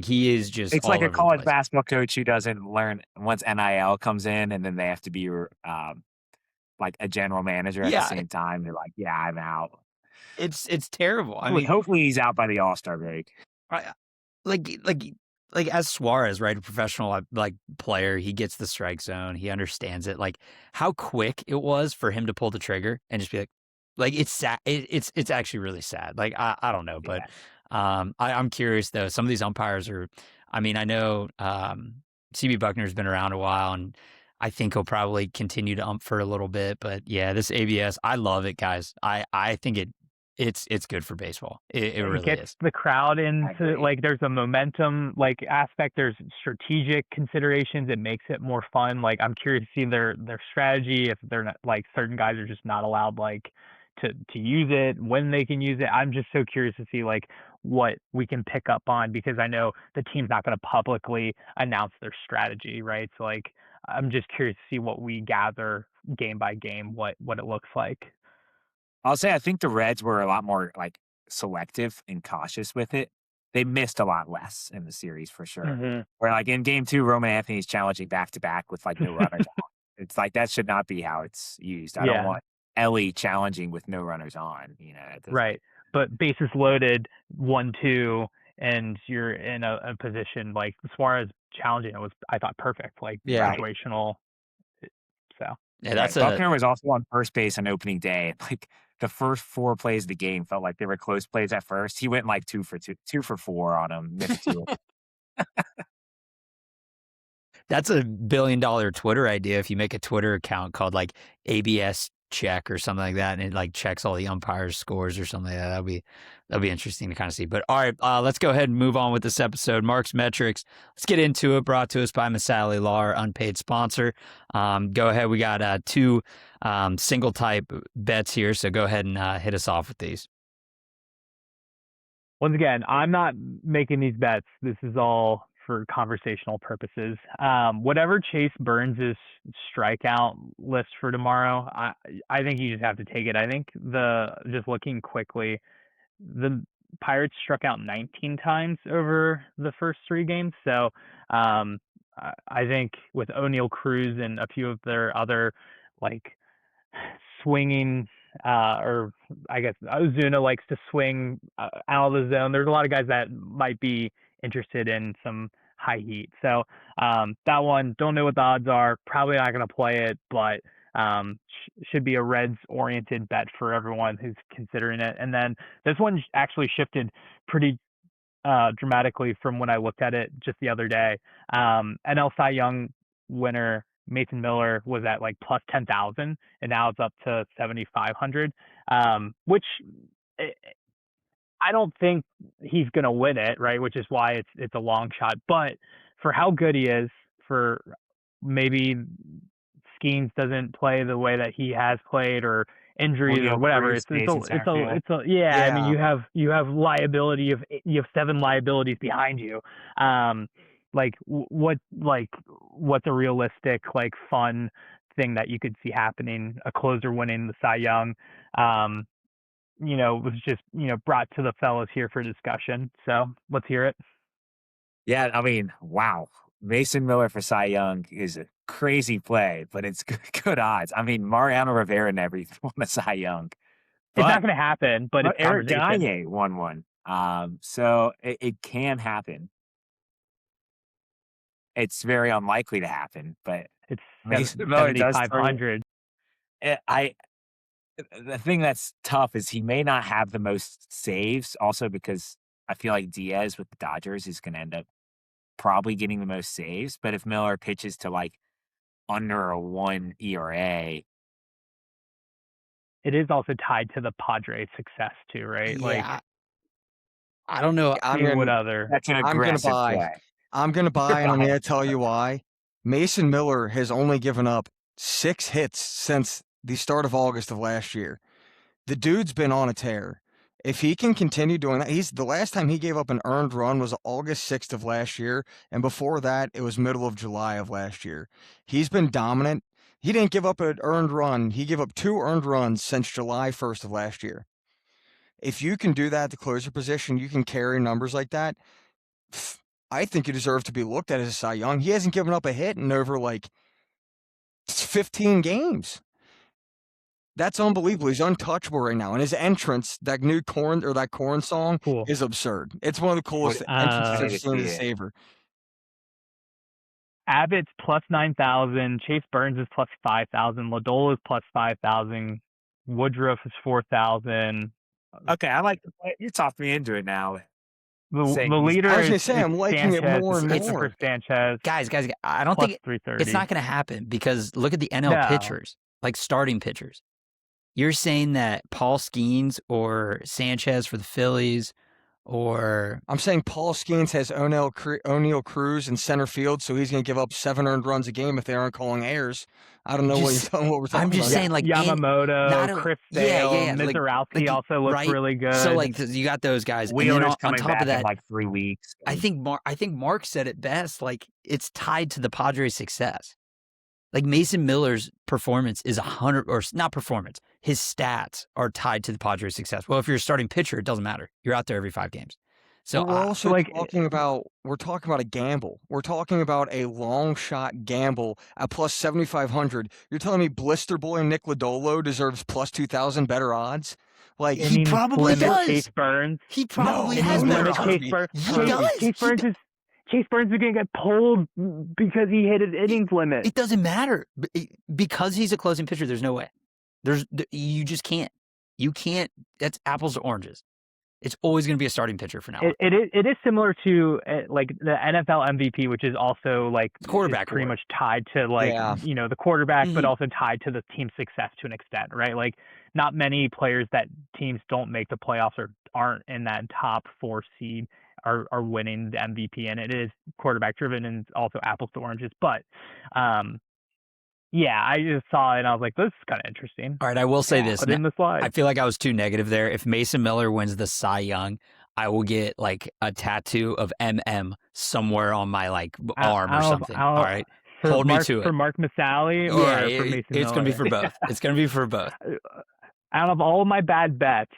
He is just. It's like a college basketball coach who doesn't learn once NIL comes in, and then they have to be a general manager at the same time. They're like, "Yeah, I'm out." It's terrible. Hopefully he's out by the All-Star break. As Suarez, right, a professional player, he gets the strike zone, he understands it. How quick it was for him to pull the trigger and just be it's sad. It's actually really sad. I don't know, but I'm curious though. Some of these umpires are. I know CB Buckner's been around a while, and I think he'll probably continue to ump for a little bit. But yeah, this ABS, I love it, guys. I think it's good for baseball. It really gets is. The crowd into there's a momentum aspect. There's strategic considerations. It makes it more fun. I'm curious to see their strategy. If they're not certain guys are just not allowed to use it, when they can use it. I'm just so curious to see what we can pick up on, because I know the team's not going to publicly announce their strategy, right? So I'm just curious to see what we gather game by game, what it looks like. I'll say I think the Reds were a lot more selective and cautious with it. They missed a lot less in the series for sure. Mm-hmm. Where in game 2, Roman Anthony's challenging back to back with no runners on. It's that should not be how it's used. I don't want Ellie challenging with no runners on. Right. But bases loaded, 1-2, and you're in a position Suarez challenging. It was, I thought, perfect. Situational. So. Yeah, that's Buckner was also on first base on opening day. Like the first 4 plays of the game felt like they were close plays at first. He went like 2 for 4 on him, missed 2. that's a $1 billion Twitter idea. If you make a Twitter account called like ABS check or something like that, and it like checks all the umpires' scores or something like that, that'd be interesting to kind of see. But all right, let's go ahead and move on with this episode. Mark's Metrics. Let's get into it. Brought to us by Masali Law, our unpaid sponsor. Go ahead. We got 2 single type bets here, so go ahead and hit us off with these. Once again, I'm not making these bets. This is all for conversational purposes. Whatever Chase Burns' strikeout list for tomorrow, I think you just have to take it. I think just looking quickly, the Pirates struck out 19 times over the first 3 games. So I think with O'Neal Cruz and a few of their other like swinging, or I guess Ozuna likes to swing out of the zone. There's a lot of guys that might be interested in some high heat. So that one, don't know what the odds are. Probably not going to play it, but should be a Reds-oriented bet for everyone who's considering it. And then this one actually shifted pretty dramatically from when I looked at it just the other day. NL Cy Young winner Mason Miller was at like plus 10,000, and now it's up to 7,500, which I don't think he's going to win it, right? Which is why it's a long shot. But for how good he is, for maybe Skeens doesn't play the way that he has played, or injuries or whatever. It's a yeah. I mean, you have liability you have 7 liabilities behind you. What's a realistic, like, fun thing that you could see happening? A closer winning the Cy Young, was just, brought to the fellas here for discussion. So let's hear it. Yeah, I mean, wow. Mason Miller for Cy Young is a crazy play, but it's good odds. I mean, Mariano Rivera never even won a Cy Young. It's not going to happen, but it's Eric Gagne won one. So it can happen. It's very unlikely to happen, but it's Mason Miller does 7,500. The thing that's tough is he may not have the most saves, also because I feel like Diaz with the Dodgers is going to end up probably getting the most saves. But if Miller pitches to like under a 1 ERA, it is also tied to the Padres' success too, right? Yeah, like, I don't know. That's an aggressive play. I'm going to buy, and I'm going to tell you why. Mason Miller has only given up 6 hits since the start of August of last year. The dude's been on a tear. If he can continue doing that, the last time he gave up an earned run was August 6th of last year, and before that, it was middle of July of last year. He's been dominant. He didn't give up an earned run. He gave up 2 earned runs since July 1st of last year. If you can do that at the closer position, you can carry numbers like that. I think you deserve to be looked at as a Cy Young. He hasn't given up a hit in over like 15 games. That's unbelievable. He's untouchable right now. And his entrance, that new corn song, is absurd. It's one of the coolest entrances I've seen as a saver. Abbott's plus 9,000. Chase Burns is plus 5,000. Lodolo is plus 5,000. Woodruff is 4,000. Okay, I like the play. You talked me into it now. The leader I was going to say, I'm liking Sanchez, it more and more. Sanchez. Guys, I don't think it's not going to happen, because look at the NL pitchers, like starting pitchers. You're saying that Paul Skeens or Sanchez for the Phillies, or I'm saying Paul Skeens has O'Neal Cruz in center field, so he's going to give up 7 earned runs a game if they aren't calling errors. I don't know what we're talking about. I'm just saying, like, Yamamoto, Chris Sale, Mizorowski also looks really good. So, like, you got those guys. Wheeler's and then coming on top back of that, in like 3 weeks. I think Mark said it best. Like, it's tied to the Padres' success. Like, Mason Miller's performance is 100, or not performance. His stats are tied to the Padres' success. Well, if you're a starting pitcher, it doesn't matter. You're out there every 5 games. So we're also talking about a gamble. We're talking about a long shot gamble at plus 7,500. You're telling me Blister Boy Nick Lodolo deserves plus 2,000 better odds? Like, he probably does. Chase Burns. He probably has better odds. Chase Burns. Chase Burns is going to get pulled because he hit his innings limit. It doesn't matter because he's a closing pitcher. There's no way. You just can't. You can't. That's apples to oranges. It's always going to be a starting pitcher for now. It is similar to like the NFL MVP, which is also like quarterback pretty much tied to like the quarterback, but also tied to the team's success to an extent, right? Like not many players that teams don't make the playoffs or aren't in that top 4 seed are winning the MVP, and it is quarterback driven and also apples to oranges. But yeah, I just saw it and I was like, this is kind of interesting. All right, I will say this. Put it in the slide. I feel like I was too negative there. If Mason Miller wins the Cy Young, I will get like a tattoo of MM somewhere on my like arm or something. All right, hold me to it. For Mark Masali or for Mason Miller? It's going to be for both. It's going to be for both. Out of all my bad bets,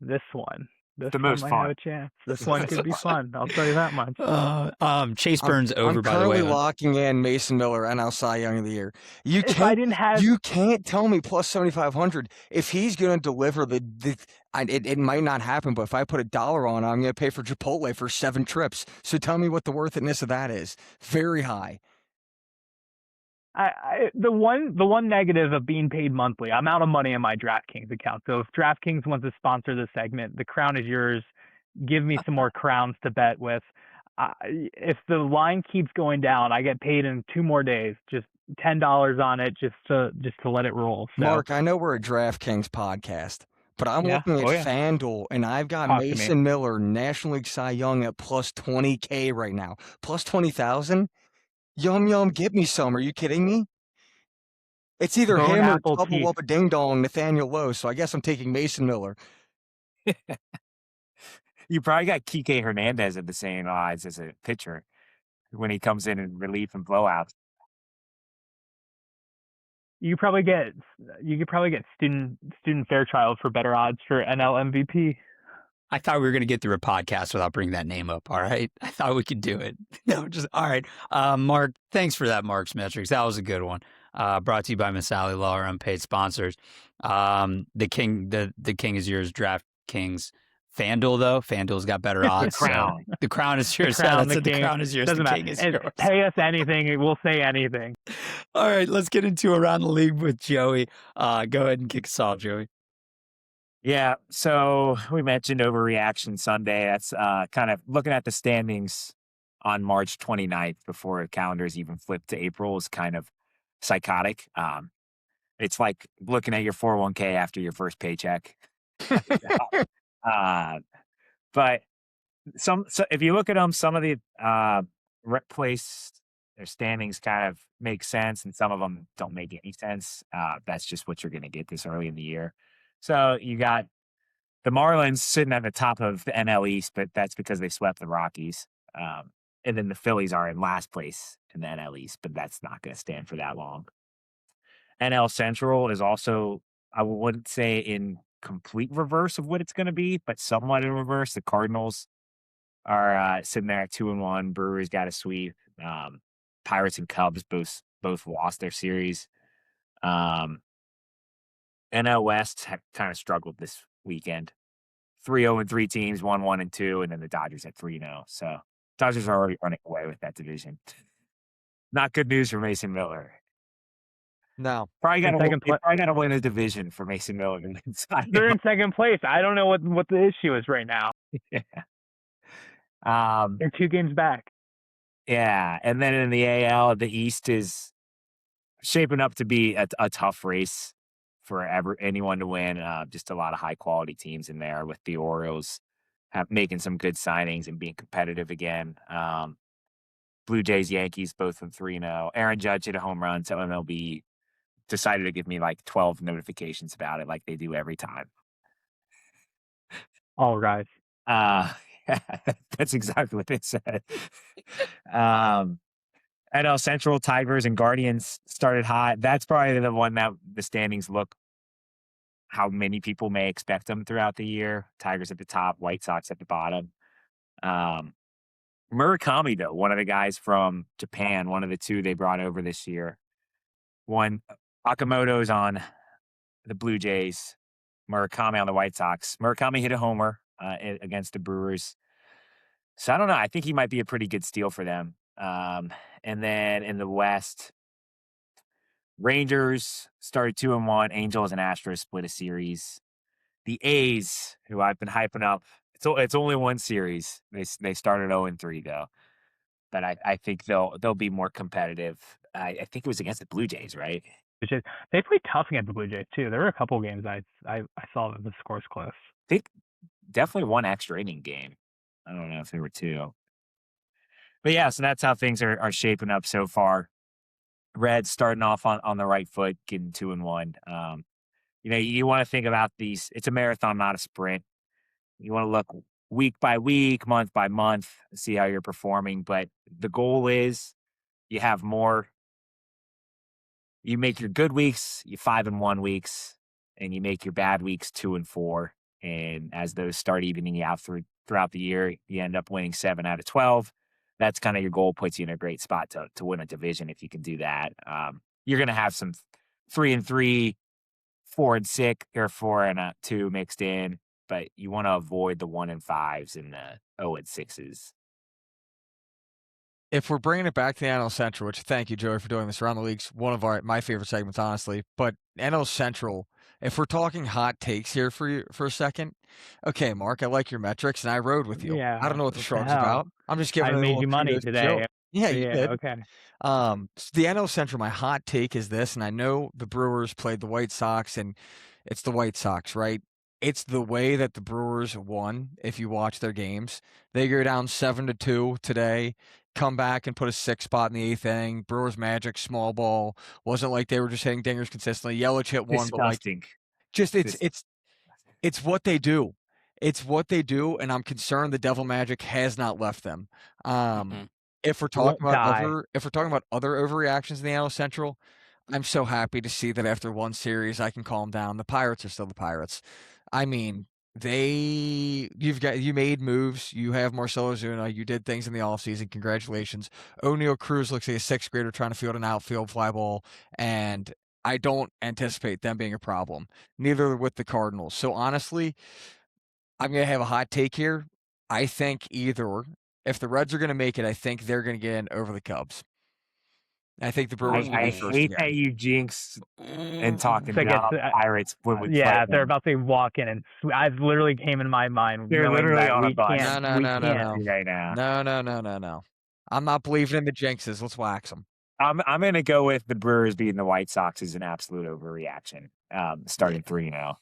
this one. This the one most might fun. have a chance. This one could be fun. I'll tell you that much. Chase Burns over, by the way. I'm currently locking in Mason Miller NL Cy Young of the Year. You can't tell me plus 7,500 if he's going to deliver it might not happen, but if I put $1 on, I'm going to pay for Chipotle for 7 trips. So tell me what the worthiness of that is. Very high. The one negative of being paid monthly, I'm out of money in my DraftKings account. So if DraftKings wants to sponsor this segment, the crown is yours. Give me some more crowns to bet with. If the line keeps going down, I get paid in 2 more days. Just $10 on it, just to let it roll. So. Mark, I know we're a DraftKings podcast, but I'm looking at FanDuel, and I've got Mason Miller, National League Cy Young at plus 20K right now, plus 20,000. Yum, get me some. Are you kidding me? It's either him or Double Up a Ding Dong, Nathaniel Lowe, so I guess I'm taking Mason Miller. You probably got Kike Hernandez at the same odds as a pitcher when he comes in relief and blowouts. You could probably get student Fairchild for better odds for NL MVP. I thought we were going to get through a podcast without bringing that name up. All right. I thought we could do it. No, just all right. Mark, thanks for that, Mark's Metrics. That was a good one. Brought to you by Masali Law, our unpaid sponsors. The king is yours, DraftKings. FanDuel, though. FanDuel's got better odds. The crown is yours. The crown is yours. Doesn't the matter. king is yours. Pay us anything. We'll say anything. All right. Let's get into Around the League with Joey. Go ahead and kick us off, Joey. Yeah, so we mentioned Overreaction Sunday. That's kind of looking at the standings on March 29th before calendars even flipped to April is kind of psychotic. It's like looking at your 401k after your first paycheck. But so if you look at them, some of the place their standings kind of make sense, and some of them don't make any sense. That's just what you're going to get this early in the year. So you got the Marlins sitting at the top of the NL East, but that's because they swept the Rockies. And then the Phillies are in last place in the NL East, but that's not going to stand for that long. NL Central is also, I wouldn't say in complete reverse of what it's going to be, but somewhat in reverse. The Cardinals are sitting there at 2-1. Brewers got a sweep. Pirates and Cubs both lost their series. NL West have kind of struggled this weekend. 3-0-3 teams, 1-1-2, and then the Dodgers at 3-0. So Dodgers are already running away with that division. Not good news for Mason Miller. No. Probably got to win a division for Mason Miller. They're in second place. I don't know what the issue is right now. Yeah. They're 2 games back. Yeah, and then in the AL, the East is shaping up to be a tough race for anyone to win. Just a lot of high-quality teams in there with the Orioles making some good signings and being competitive again. Blue Jays, Yankees, both with 3-0. Aaron Judge hit a home run, so MLB decided to give me like 12 notifications about it like they do every time. All right. Yeah, that's exactly what they said. NL Central, Tigers and Guardians started hot. That's probably the one that the standings look how many people may expect them throughout the year. Tigers at the top, White Sox at the bottom. Murakami, though, one of the guys from Japan, one of the 2 they brought over this year. One, Akamoto's on the Blue Jays, Murakami on the White Sox. Murakami hit a homer against the Brewers. So I don't know. I think he might be a pretty good steal for them. And then in the West, Rangers started 2-1. Angels and Astros split a series. The A's, who I've been hyping up, it's only one series. They started 0-3 though, but I think they'll be more competitive. I think it was against the Blue Jays, right? Which is, they played tough against the Blue Jays too. There were a couple games I saw that the score's close. They definitely one extra inning game. I don't know if there were two. But yeah, so that's how things are shaping up so far. Reds starting off on the right foot, getting 2-1. You want to think about these. It's a marathon, not a sprint. You want to look week by week, month by month, see how you're performing. But the goal is you have more. You make your good weeks, you 5-1 weeks, and you make your bad weeks 2-4. And as those start evening out throughout the year, you end up winning 7 out of 12. That's kind of your goal, puts you in a great spot to win a division if you can do that. You're going to have some 3-3, 4-6, or 4-2 mixed in, but you want to avoid the 1-5s and the 0-6s. If we're bringing it back to the NL Central, which thank you, Joey, for doing this around the leagues, one of my favorite segments, honestly. But NL Central, if we're talking hot takes here for you for a second, okay, Mark, I like your metrics, and I rode with you. Yeah. I don't know what the what shrug's hell? about. I'm just giving I it a made little you money kudos to today. Joe. Yeah, you did. Okay. So the NL Central, my hot take is this, and I know the Brewers played the White Sox, and it's the White Sox, right? It's the way that the Brewers won. If you watch their games, they go down 7-2 today, come back and put a 6 spot in the 8th inning. Brewers magic, small ball. Wasn't like they were just hitting dingers consistently. Yelich hit one, but like Disgusting. just it's what they do. It's what they do, and I'm concerned the devil magic has not left them. If we're talking Won't die. about other overreactions in the NL Central, I'm so happy to see that after one series I can calm down. The Pirates are still the Pirates. I mean, you made moves. You have Marcelo Ozuna. You did things in the offseason. Congratulations. O'Neal Cruz looks like a 6th grader trying to field an outfield fly ball, and I don't anticipate them being a problem. Neither with the Cardinals. So honestly, I'm going to have a hot take here. I think if the Reds are going to make it, I think they're going to get in over the Cubs. I think the Brewers will I be first hate again. that you jinx and talking Like down it's, on Pirates when we yeah, play they're them. about to walk in and I've literally came in my mind. They're knowing literally that on a we bus. can't- No. we can't. Right now. No. I'm not believing in the jinxes. Let's wax them. I'm going to go with the Brewers beating the White Sox is an absolute overreaction. Starting 3-0.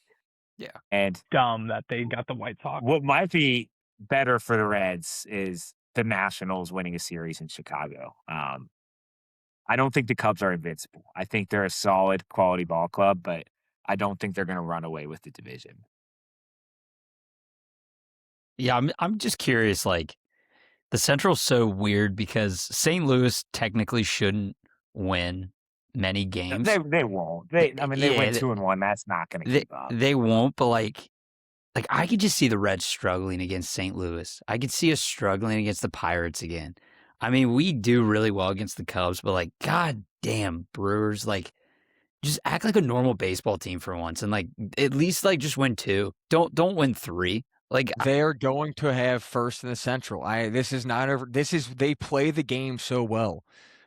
Yeah. And Dumb that they got the White Sox. what might be better for the Reds is the Nationals winning a series in Chicago. I don't think the Cubs are invincible. I think they're a solid quality ball club, but I don't think they're going to run away with the division. Yeah, I'm just curious. Like, the Central's so weird because St. Louis technically shouldn't win many games. They won't. They went 2-1. That's not going to keep up. They won't. But like I could just see the Reds struggling against St. Louis. I could see us struggling against the Pirates again. I mean, we do really well against the Cubs, but like, god damn, Brewers, like, just act like a normal baseball team for once, and like at least like just win 2. Don't win 3. Like, they are going to have first in the Central. They play the game so well.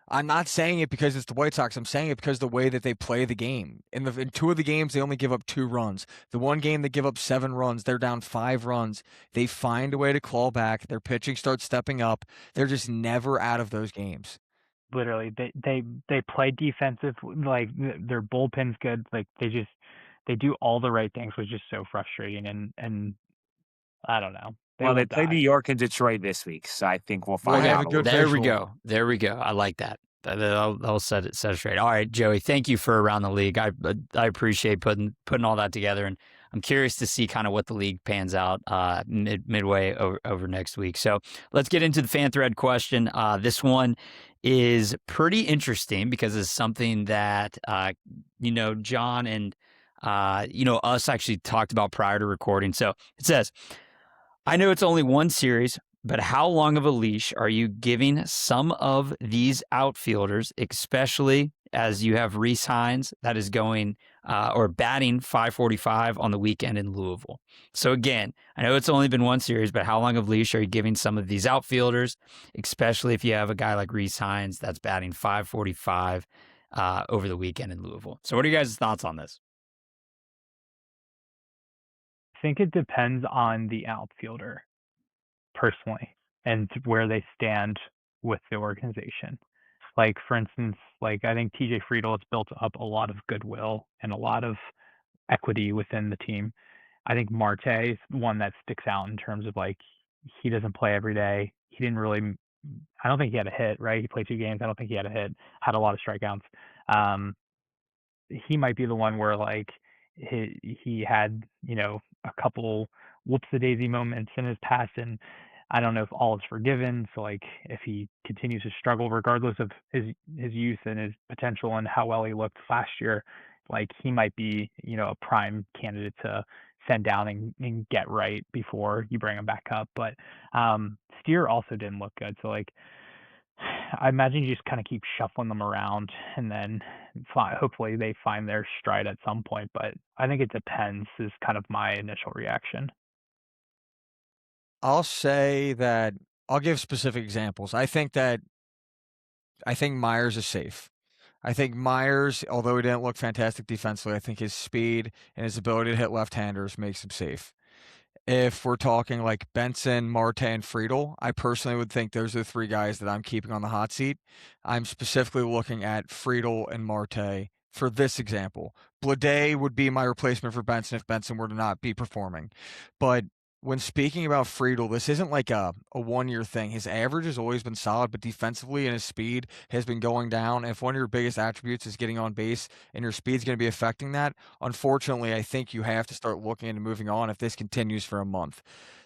I'm not saying it because it's the White Sox. I'm saying it because the way that they play the game. In 2 of the games, they only give up 2 runs. The one game they give up 7 runs, they're down 5 runs. They find a way to claw back. Their pitching starts stepping up. They're just never out of those games. Literally, they play defensive. Like their bullpen's good. Like they do all the right things, which is so frustrating. And I don't know. They play New York and Detroit this week, so I think we'll find have out. a good there we visual. go. There we go. I like that. That'll set it straight. All right, Joey, thank you for Around the League. I appreciate putting all that together, and I'm curious to see kind of what the league pans out midway over next week. So let's get into the fan thread question. This one is pretty interesting because it's something that John and us actually talked about prior to recording. So it says, I know it's only one series, but how long of a leash are you giving some of these outfielders, especially as you have Reese Hines that is going or batting 545 on the weekend in Louisville. So again, I know it's only been one series, but how long of leash are you giving some of these outfielders, especially if you have a guy like Reese Hines that's batting 545 over the weekend in Louisville? So what are you guys' thoughts on this? I think it depends on the outfielder, personally, and where they stand with the organization. Like, for instance, like I think TJ Friedel has built up a lot of goodwill and a lot of equity within the team. I think Marte is one that sticks out in terms of like he doesn't play every day. He didn't really. I don't think he had a hit, right? He played 2 games. I don't think he had a hit. Had a lot of strikeouts. Um, he might be the one where like he had a couple whoops-a-daisy moments in his past, and I don't know if all is forgiven. So like if he continues to struggle, regardless of his youth and his potential and how well he looked last year, like he might be a prime candidate to send down and get right before you bring him back up. But Steer also didn't look good, so like I imagine you just kind of keep shuffling them around, and then hopefully they find their stride at some point. But I think it depends, is kind of my initial reaction. I'll say that I'll give specific examples. I think Myers is safe. I think Myers, although he didn't look fantastic defensively, I think his speed and his ability to hit left-handers makes him safe. If we're talking like Benson, Marte, and Friedel, I personally would think those are the 3 guys that I'm keeping on the hot seat. I'm specifically looking at Friedel and Marte for this example. Blade would be my replacement for Benson if Benson were to not be performing. But when speaking about Friedel, this isn't like a 1-year thing. His average has always been solid, but defensively and his speed has been going down. If one of your biggest attributes is getting on base and your speed's going to be affecting that, unfortunately, I think you have to start looking into moving on if this continues for a month.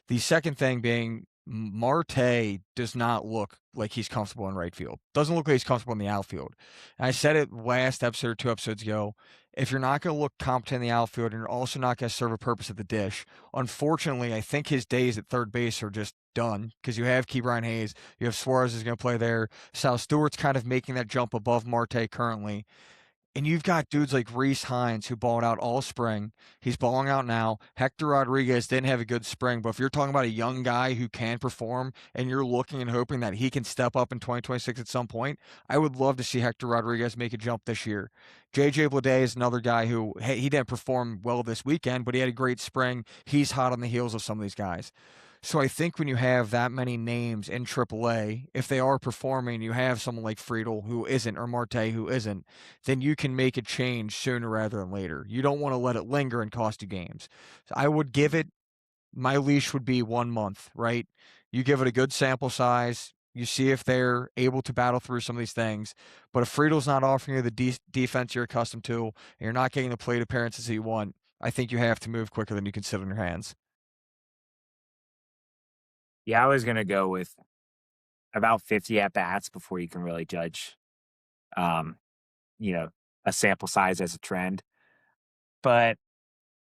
The second thing being, Marte does not look like he's comfortable in right field. Doesn't look like he's comfortable in the outfield. And I said it last episode or 2 episodes ago. If you're not going to look competent in the outfield and you're also not going to serve a purpose at the dish, unfortunately, I think his days at third base are just done because you have Ke'Bryan Hayes, you have Suarez is going to play there. Sal Stewart's kind of making that jump above Marte currently. And you've got dudes like Reese Hines who balled out all spring. He's balling out now. Hector Rodriguez didn't have a good spring, but if you're talking about a young guy who can perform and you're looking and hoping that he can step up in 2026 at some point, I would love to see Hector Rodriguez make a jump this year. JJ Bleday is another guy who, hey, he didn't perform well this weekend, but he had a great spring. He's hot on the heels of some of these guys. So I think when you have that many names in AAA, if they are performing, you have someone like Friedel who isn't, or Marte who isn't, then you can make a change sooner rather than later. You don't want to let it linger and cost you games. So I would give it, my leash would be 1 month, right? You give it a good sample size. You see if they're able to battle through some of these things. But if Friedel's not offering you the defense you're accustomed to, and you're not getting the plate appearances that you want, I think you have to move quicker than you can sit on your hands. Yeah, I was gonna go with about 50 at bats before you can really judge, um, a sample size as a trend. But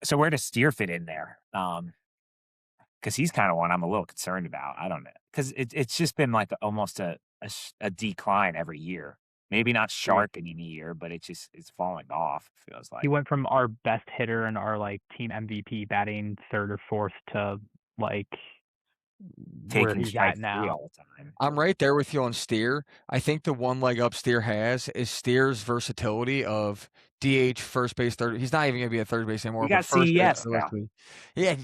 so where does Steer fit in there? Because he's kind of one I'm a little concerned about. I don't know, because it's just been like almost a decline every year. Maybe not sharp in any year, but it's falling off. It feels He like went from our best hitter and our like team MVP batting 3rd or 4th to like where taking he's strike at 3 now. all the time. I'm right there with you on Steer. I think the one leg up Steer has is Steer's versatility of DH, first base, third. He's not even going to be at third base anymore, We but got first base CES now. realistically. Yeah,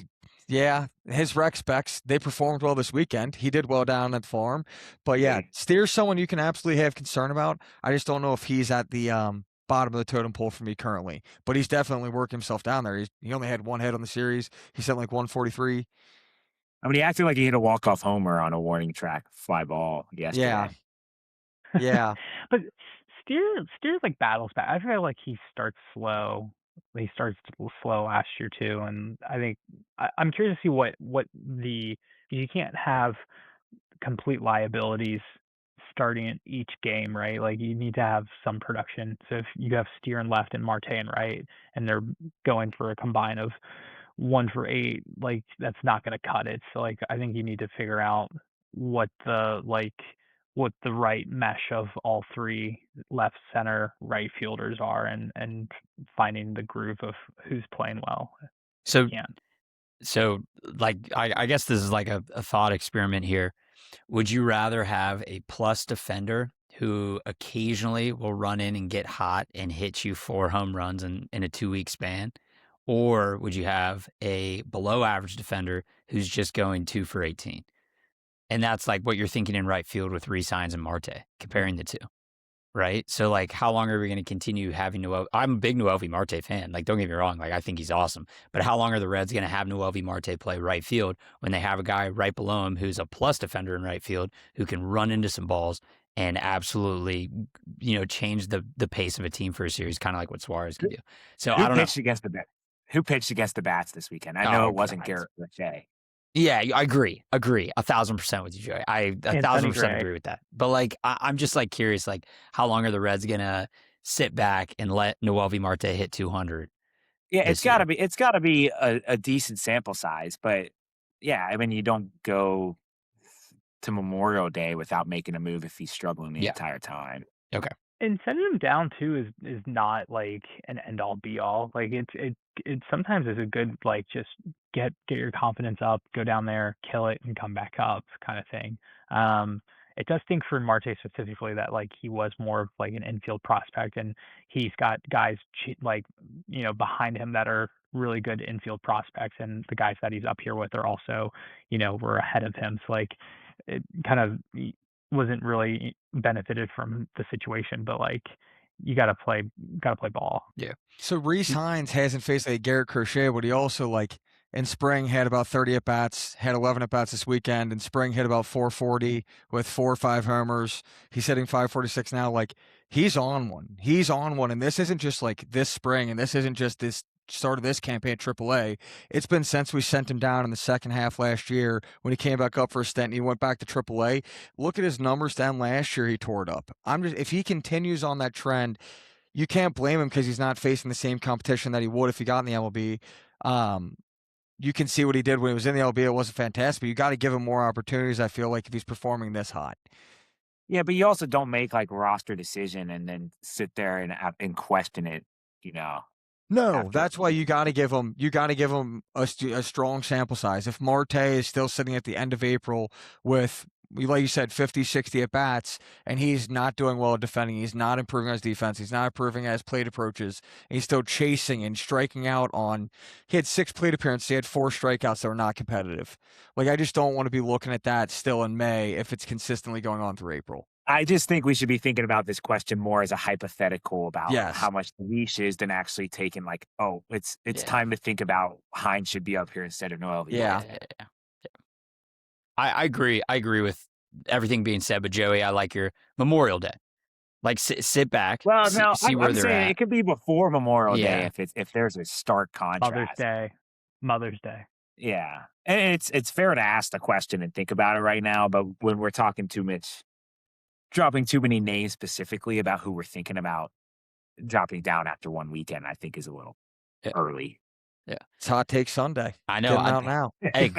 yeah. His rec specs, they performed well this weekend. He did well down at the farm. But yeah, Steer's someone you can absolutely have concern about. I just don't know if he's at the bottom of the totem pole for me currently. But he's definitely worked himself down there. He only had 1 hit on the series. He sent like 143. I mean, he acted like he hit a walk-off homer on a warning track fly ball yesterday. Yeah. Yeah. But Steer's like battles back. I feel like he starts slow. He starts slow last year too, and I think I'm curious to see what the, you can't have complete liabilities starting in each game, right? Like you need to have some production. So if you have Steer in left and Marte in right, and they're going for a combine of 1 for 8, like that's not going to cut it. So like I think you need to figure out what the like what the right mesh of all three left, center, right fielders are, and finding the groove of who's playing well. So, Yeah. like, I guess this is like a thought experiment here. Would you rather have a plus defender who occasionally will run in and get hot and hit you 4 home runs in a 2-week span? Or would you have a below average defender who's just going 2 for 18? And that's like what you're thinking in right field with Resigns and Marte, comparing the two, right? So, like, how long are we going to continue having Noel? I'm a big Noelvi Marte fan. Like, don't get me wrong. Like, I think he's awesome. But how long are the Reds going to have Noelvi Marte play right field when they have a guy right below him who's a plus defender in right field who can run into some balls and absolutely, change the pace of a team for a series, kind of like what Suarez can do. So, I don't know. Who pitched against the Bats this weekend? I know it wasn't Garrett Crochet. Yeah, I agree. 1,000% with you, Joey. I 1,000% agree with that. But like, I'm just like curious, like, how long are the Reds gonna sit back and let Noelvi Marte hit 200? Yeah, it's gotta be a decent sample size. But yeah, I mean, you don't go to Memorial Day without making a move if he's struggling the entire time. Okay. And sending him down too is not like an end all be all. Like it sometimes is a good, like, just get your confidence up, go down there, kill it, and come back up kind of thing. It does stink for Marte specifically that, like, he was more of like an infield prospect, and he's got guys like, behind him that are really good infield prospects, and the guys that he's up here with are also, were ahead of him. So, like, it kind of wasn't really benefited from the situation, but like, you gotta play ball. Yeah. So Rhys Hines hasn't faced like Garrett Crochet, but he also, like, in spring had about 30 at bats, had 11 at bats this weekend. In spring hit about 440 with 4 or 5 homers. He's hitting 546 now. Like, he's on one. And this isn't just like this spring, and this isn't just this start of this campaign at AAA. It's been since we sent him down in the second half last year when he came back up for a stint and he went back to AAA. Look at his numbers down last year. He tore it up. If he continues on that trend, you can't blame him because he's not facing the same competition that he would if he got in the MLB. You can see what he did when he was in the LB. It wasn't fantastic, but you got to give him more opportunities, I feel like, if he's performing this hot. Yeah, but you also don't make like roster decision and then sit there and question it, No, that's why you got to give him a strong sample size. If Marte is still sitting at the end of April with, like you said, 50, 60 at bats, and he's not doing well at defending, he's not improving his defense, he's not improving his plate approaches, and he's still chasing and striking out on. He had 6 plate appearances, he had 4 strikeouts that were not competitive. Like, I just don't want to be looking at that still in May if it's consistently going on through April. I just think we should be thinking about this question more as a hypothetical about how much the leash is than actually taking, like, it's time to think about Hines should be up here instead of Noel. Yeah. I agree. I agree with everything being said, but Joey, I like your Memorial Day. Like, sit back. Well, see where I'm they're saying at. it could be before Memorial Day if there's a stark contrast. Mother's Day. Yeah, and it's fair to ask the question and think about it right now, but when we're talking dropping too many names specifically about who we're thinking about dropping down after one weekend, I think is a little early. Yeah, it's Hot Take Sunday. I know. Getting out now. Hey,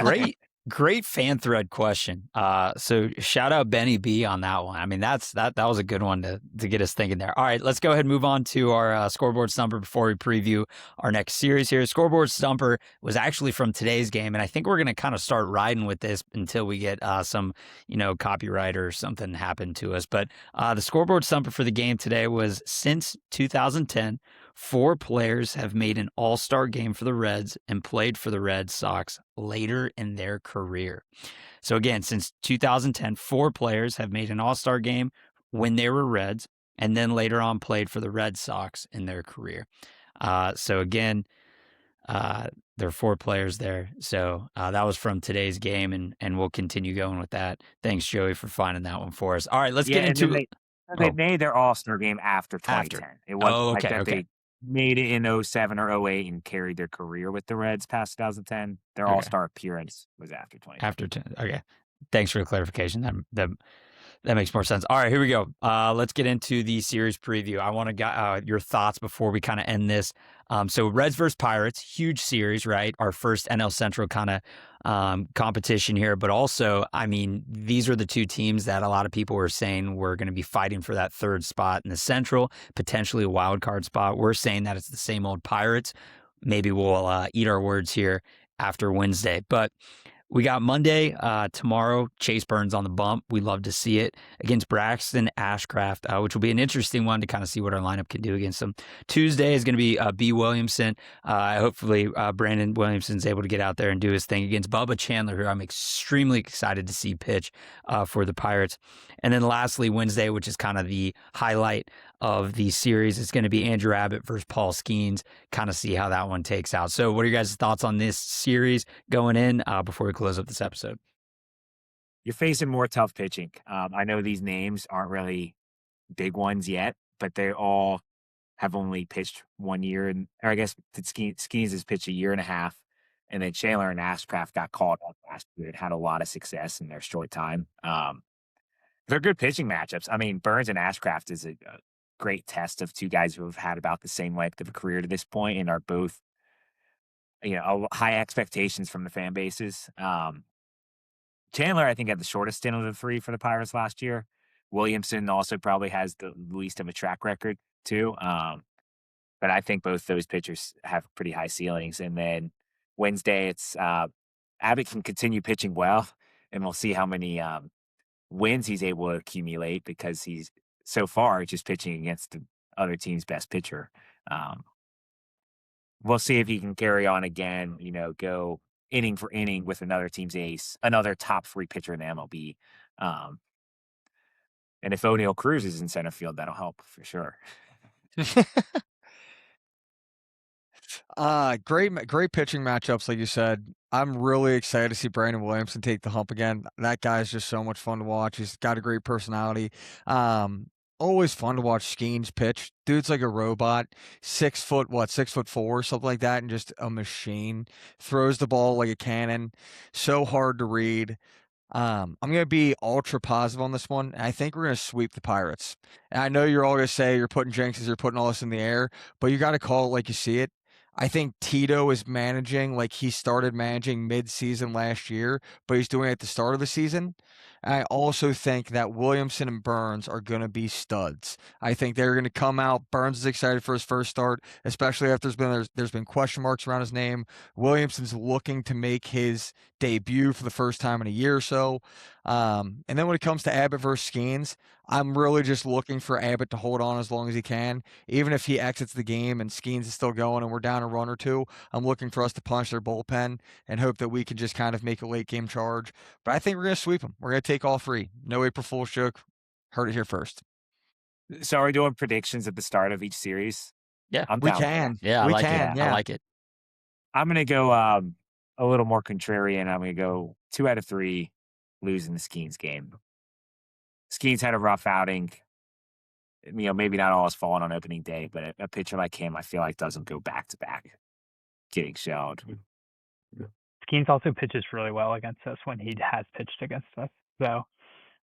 great fan thread question. So shout out Benny B on that one. I mean, that was a good one to get us thinking there. All right, let's go ahead and move on to our scoreboard stumper before we preview our next series here. Scoreboard stumper was actually from today's game, and I think we're going to kind of start riding with this until we get some, copyright or something happen to us. But the scoreboard stumper for the game today was, since 2010, 4 players have made an all-star game for the Reds and played for the Red Sox later in their career. So again, since 2010, 4 players have made an all-star game when they were Reds and then later on played for the Red Sox in their career. So again, there are 4 players there. So that was from today's game, and we'll continue going with that. Thanks, Joey, for finding that one for us. All right, let's get into it. They made their all-star game after 2010. It wasn't they made it in 07 or 08 and carried their career with the Reds past 2010. Their all-star appearance was after 2010. After 10. Okay. Thanks for the clarification. That makes more sense. All right, here we go. Let's get into the series preview. I want to get your thoughts before we kind of end this. So Reds versus Pirates, huge series, right? Our first NL Central kind of competition here. But also, I mean, these are the two teams that a lot of people were saying were going to be fighting for that third spot in the Central, potentially a wild card spot. We're saying that it's the same old Pirates. Maybe we'll eat our words here after Wednesday. But we got Monday tomorrow. Chase Burns on the bump. We love to see it against Braxton Ashcraft, which will be an interesting one to kind of see what our lineup can do against them. Tuesday is going to be B. Williamson. Hopefully, Brandon Williamson's able to get out there and do his thing against Bubba Chandler, who I'm extremely excited to see pitch for the Pirates. And then lastly, Wednesday, which is kind of the highlight of the series, is going to be Andrew Abbott versus Paul Skeens. Kind of see how that one takes out. So what are your guys' thoughts on this series going in before we close up this episode? You're facing more tough pitching. I know these names aren't really big ones yet, but they all have only pitched 1 year. Or I guess Skeens has pitched 1.5 years. And then Chandler and Ashcraft got called up last year and had a lot of success in their short time. They're good pitching matchups. I mean, Burns and Ashcraft is a great test of two guys who have had about the same length of a career to this point and are both, high expectations from the fan bases. Chandler, I think, had the shortest stint of the three for the Pirates last year. Williamson also probably has the least of a track record too. But I think both those pitchers have pretty high ceilings. And then Wednesday, it's Abbott can continue pitching well, and we'll see how many wins he's able to accumulate because he's so far just pitching against the other team's best pitcher. We'll see if he can carry on again, go inning for inning with another team's ace, another top 3 pitcher in the MLB. And if O'Neal Cruz is in center field, that'll help for sure. Great pitching matchups, like you said. I'm really excited to see Brandon Williamson take the hump again. That guy's just so much fun to watch. He's got a great personality. Always fun to watch Skeens pitch. Dude's like a robot. 6'4", something like that, and just a machine. Throws the ball like a cannon. So hard to read. I'm going to be ultra positive on this one. I think we're going to sweep the Pirates. And I know you're all going to say you're putting jinxes, you're putting all this in the air, but you got to call it like you see it. I think Tito is managing like he started managing mid-season last year, but he's doing it at the start of the season. I also think that Williamson and Burns are going to be studs. I think they're going to come out. Burns is excited for his first start, especially after there's been question marks around his name. Williamson's looking to make his debut for the first time in a year or so. And then when it comes to Abbott versus Skeens, I'm really just looking for Abbott to hold on as long as he can. Even if he exits the game and Skeens is still going and we're down a run or two, I'm looking for us to punch their bullpen and hope that we can just kind of make a late game charge. But I think we're going to sweep them. We're going to take all 3. No April Fool's joke. Heard it here first. So are we doing predictions at the start of each series? Yeah, I'm We down with that. can. Yeah, I We like can, it. yeah. I like it. I'm going to go a little more contrarian. I'm going to go 2 out of 3 losing the Skeens game. Skeens had a rough outing. Maybe not all is falling on opening day, but a pitcher like him, I feel like doesn't go back to back getting shelled. Skeens also pitches really well against us when he has pitched against us. So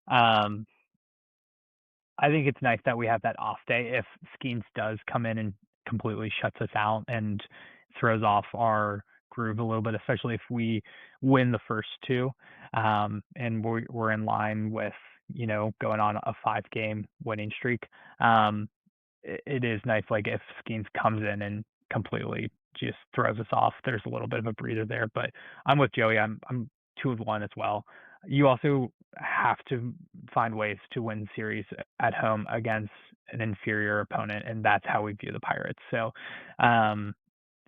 I think it's nice that we have that off day if Skeens does come in and completely shuts us out and throws off our groove a little bit, especially if we win the first 2 and we're in line with going on a 5-game winning streak. It is nice, like if Skeens comes in and completely just throws us off, there's a little bit of a breather there. But I'm with Joey. I'm 2-1 as well. You also have to find ways to win series at home against an inferior opponent, and that's how we view the Pirates. So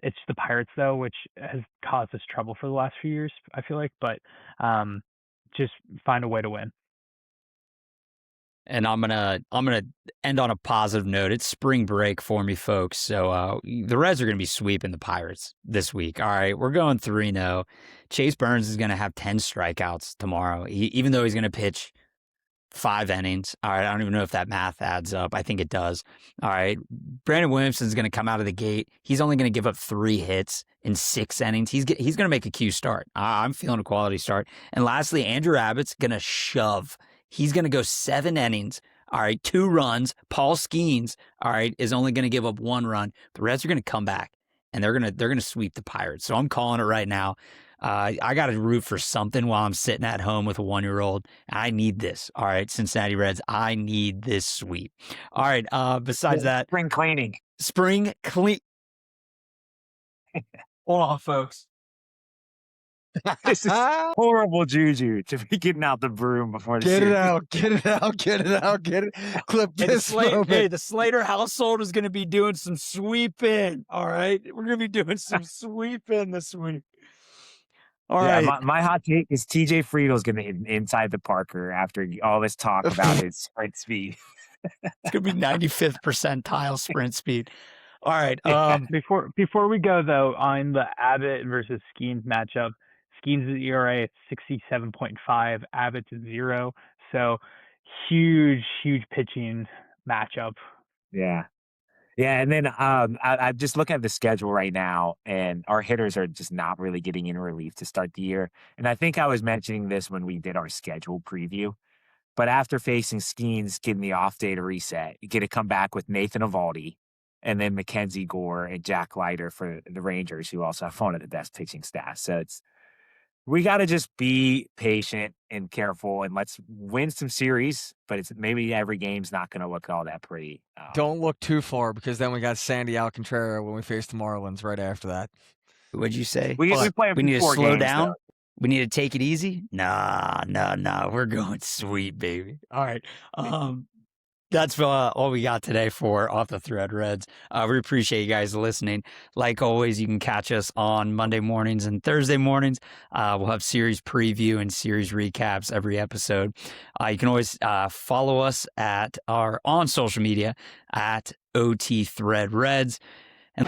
it's the Pirates, though, which has caused us trouble for the last few years, I feel like. But just find a way to win. And I'm gonna end on a positive note. It's spring break for me, folks. So the Reds are gonna be sweeping the Pirates this week. All right, we're going 3-0. Chase Burns is gonna have 10 strikeouts tomorrow, even though he's gonna pitch 5 innings. All right, I don't even know if that math adds up. I think it does. All right, Brandon Williamson's gonna come out of the gate. He's only gonna give up 3 hits in 6 innings. He's gonna make a Q start. I'm feeling a quality start. And lastly, Andrew Abbott's gonna shove. He's going to go 7 innings. All right, 2 runs. Paul Skeens, all right, is only going to give up 1 run. The Reds are going to come back, and they're going to sweep the Pirates. So I'm calling it right now. I got to root for something while I'm sitting at home with a 1-year-old. I need this. All right, Cincinnati Reds, I need this sweep. All right, besides that, Spring cleaning. spring clean. Hold on, folks. This is horrible juju to be getting out the broom before the Get series. it out, get it out, get it out, get it. Clip Hey, this moment. the Slater household is going to be doing some sweeping. All right, we're going to be doing some sweeping this week. All Yeah, right. my hot take is TJ Friedel's going to inside the Parker after all this talk about his sprint speed. It's going to be 95th percentile sprint speed. All right. Before we go though, on the Abbott versus Skeens matchup, Skeens' ERA is 67.5, Abbott's 0. So huge pitching matchup. Yeah. Yeah, and then I'm just looking at the schedule right now, and our hitters are just not really getting in relief to start the year. And I think I was mentioning this when we did our schedule preview. But after facing Skeens, getting the off day to reset, you get to come back with Nathan Eovaldi and then Mackenzie Gore and Jack Leiter for the Rangers, who also have one of the best pitching staffs. So we got to just be patient and careful, and let's win some series. But it's maybe every game's not going to look all that pretty. Don't look too far, because then we got Sandy Alcantara when we face the Marlins right after that. What'd you say? We play We need to 4 slow games, down. though. We need to take it easy. Nah. We're going sweet, baby. All right. That's all we got today for Off the Thread Reds. We appreciate you guys listening. Like always, you can catch us on Monday mornings and Thursday mornings. We'll have series preview and series recaps every episode. You can always follow us on social media at OT Thread Reds. And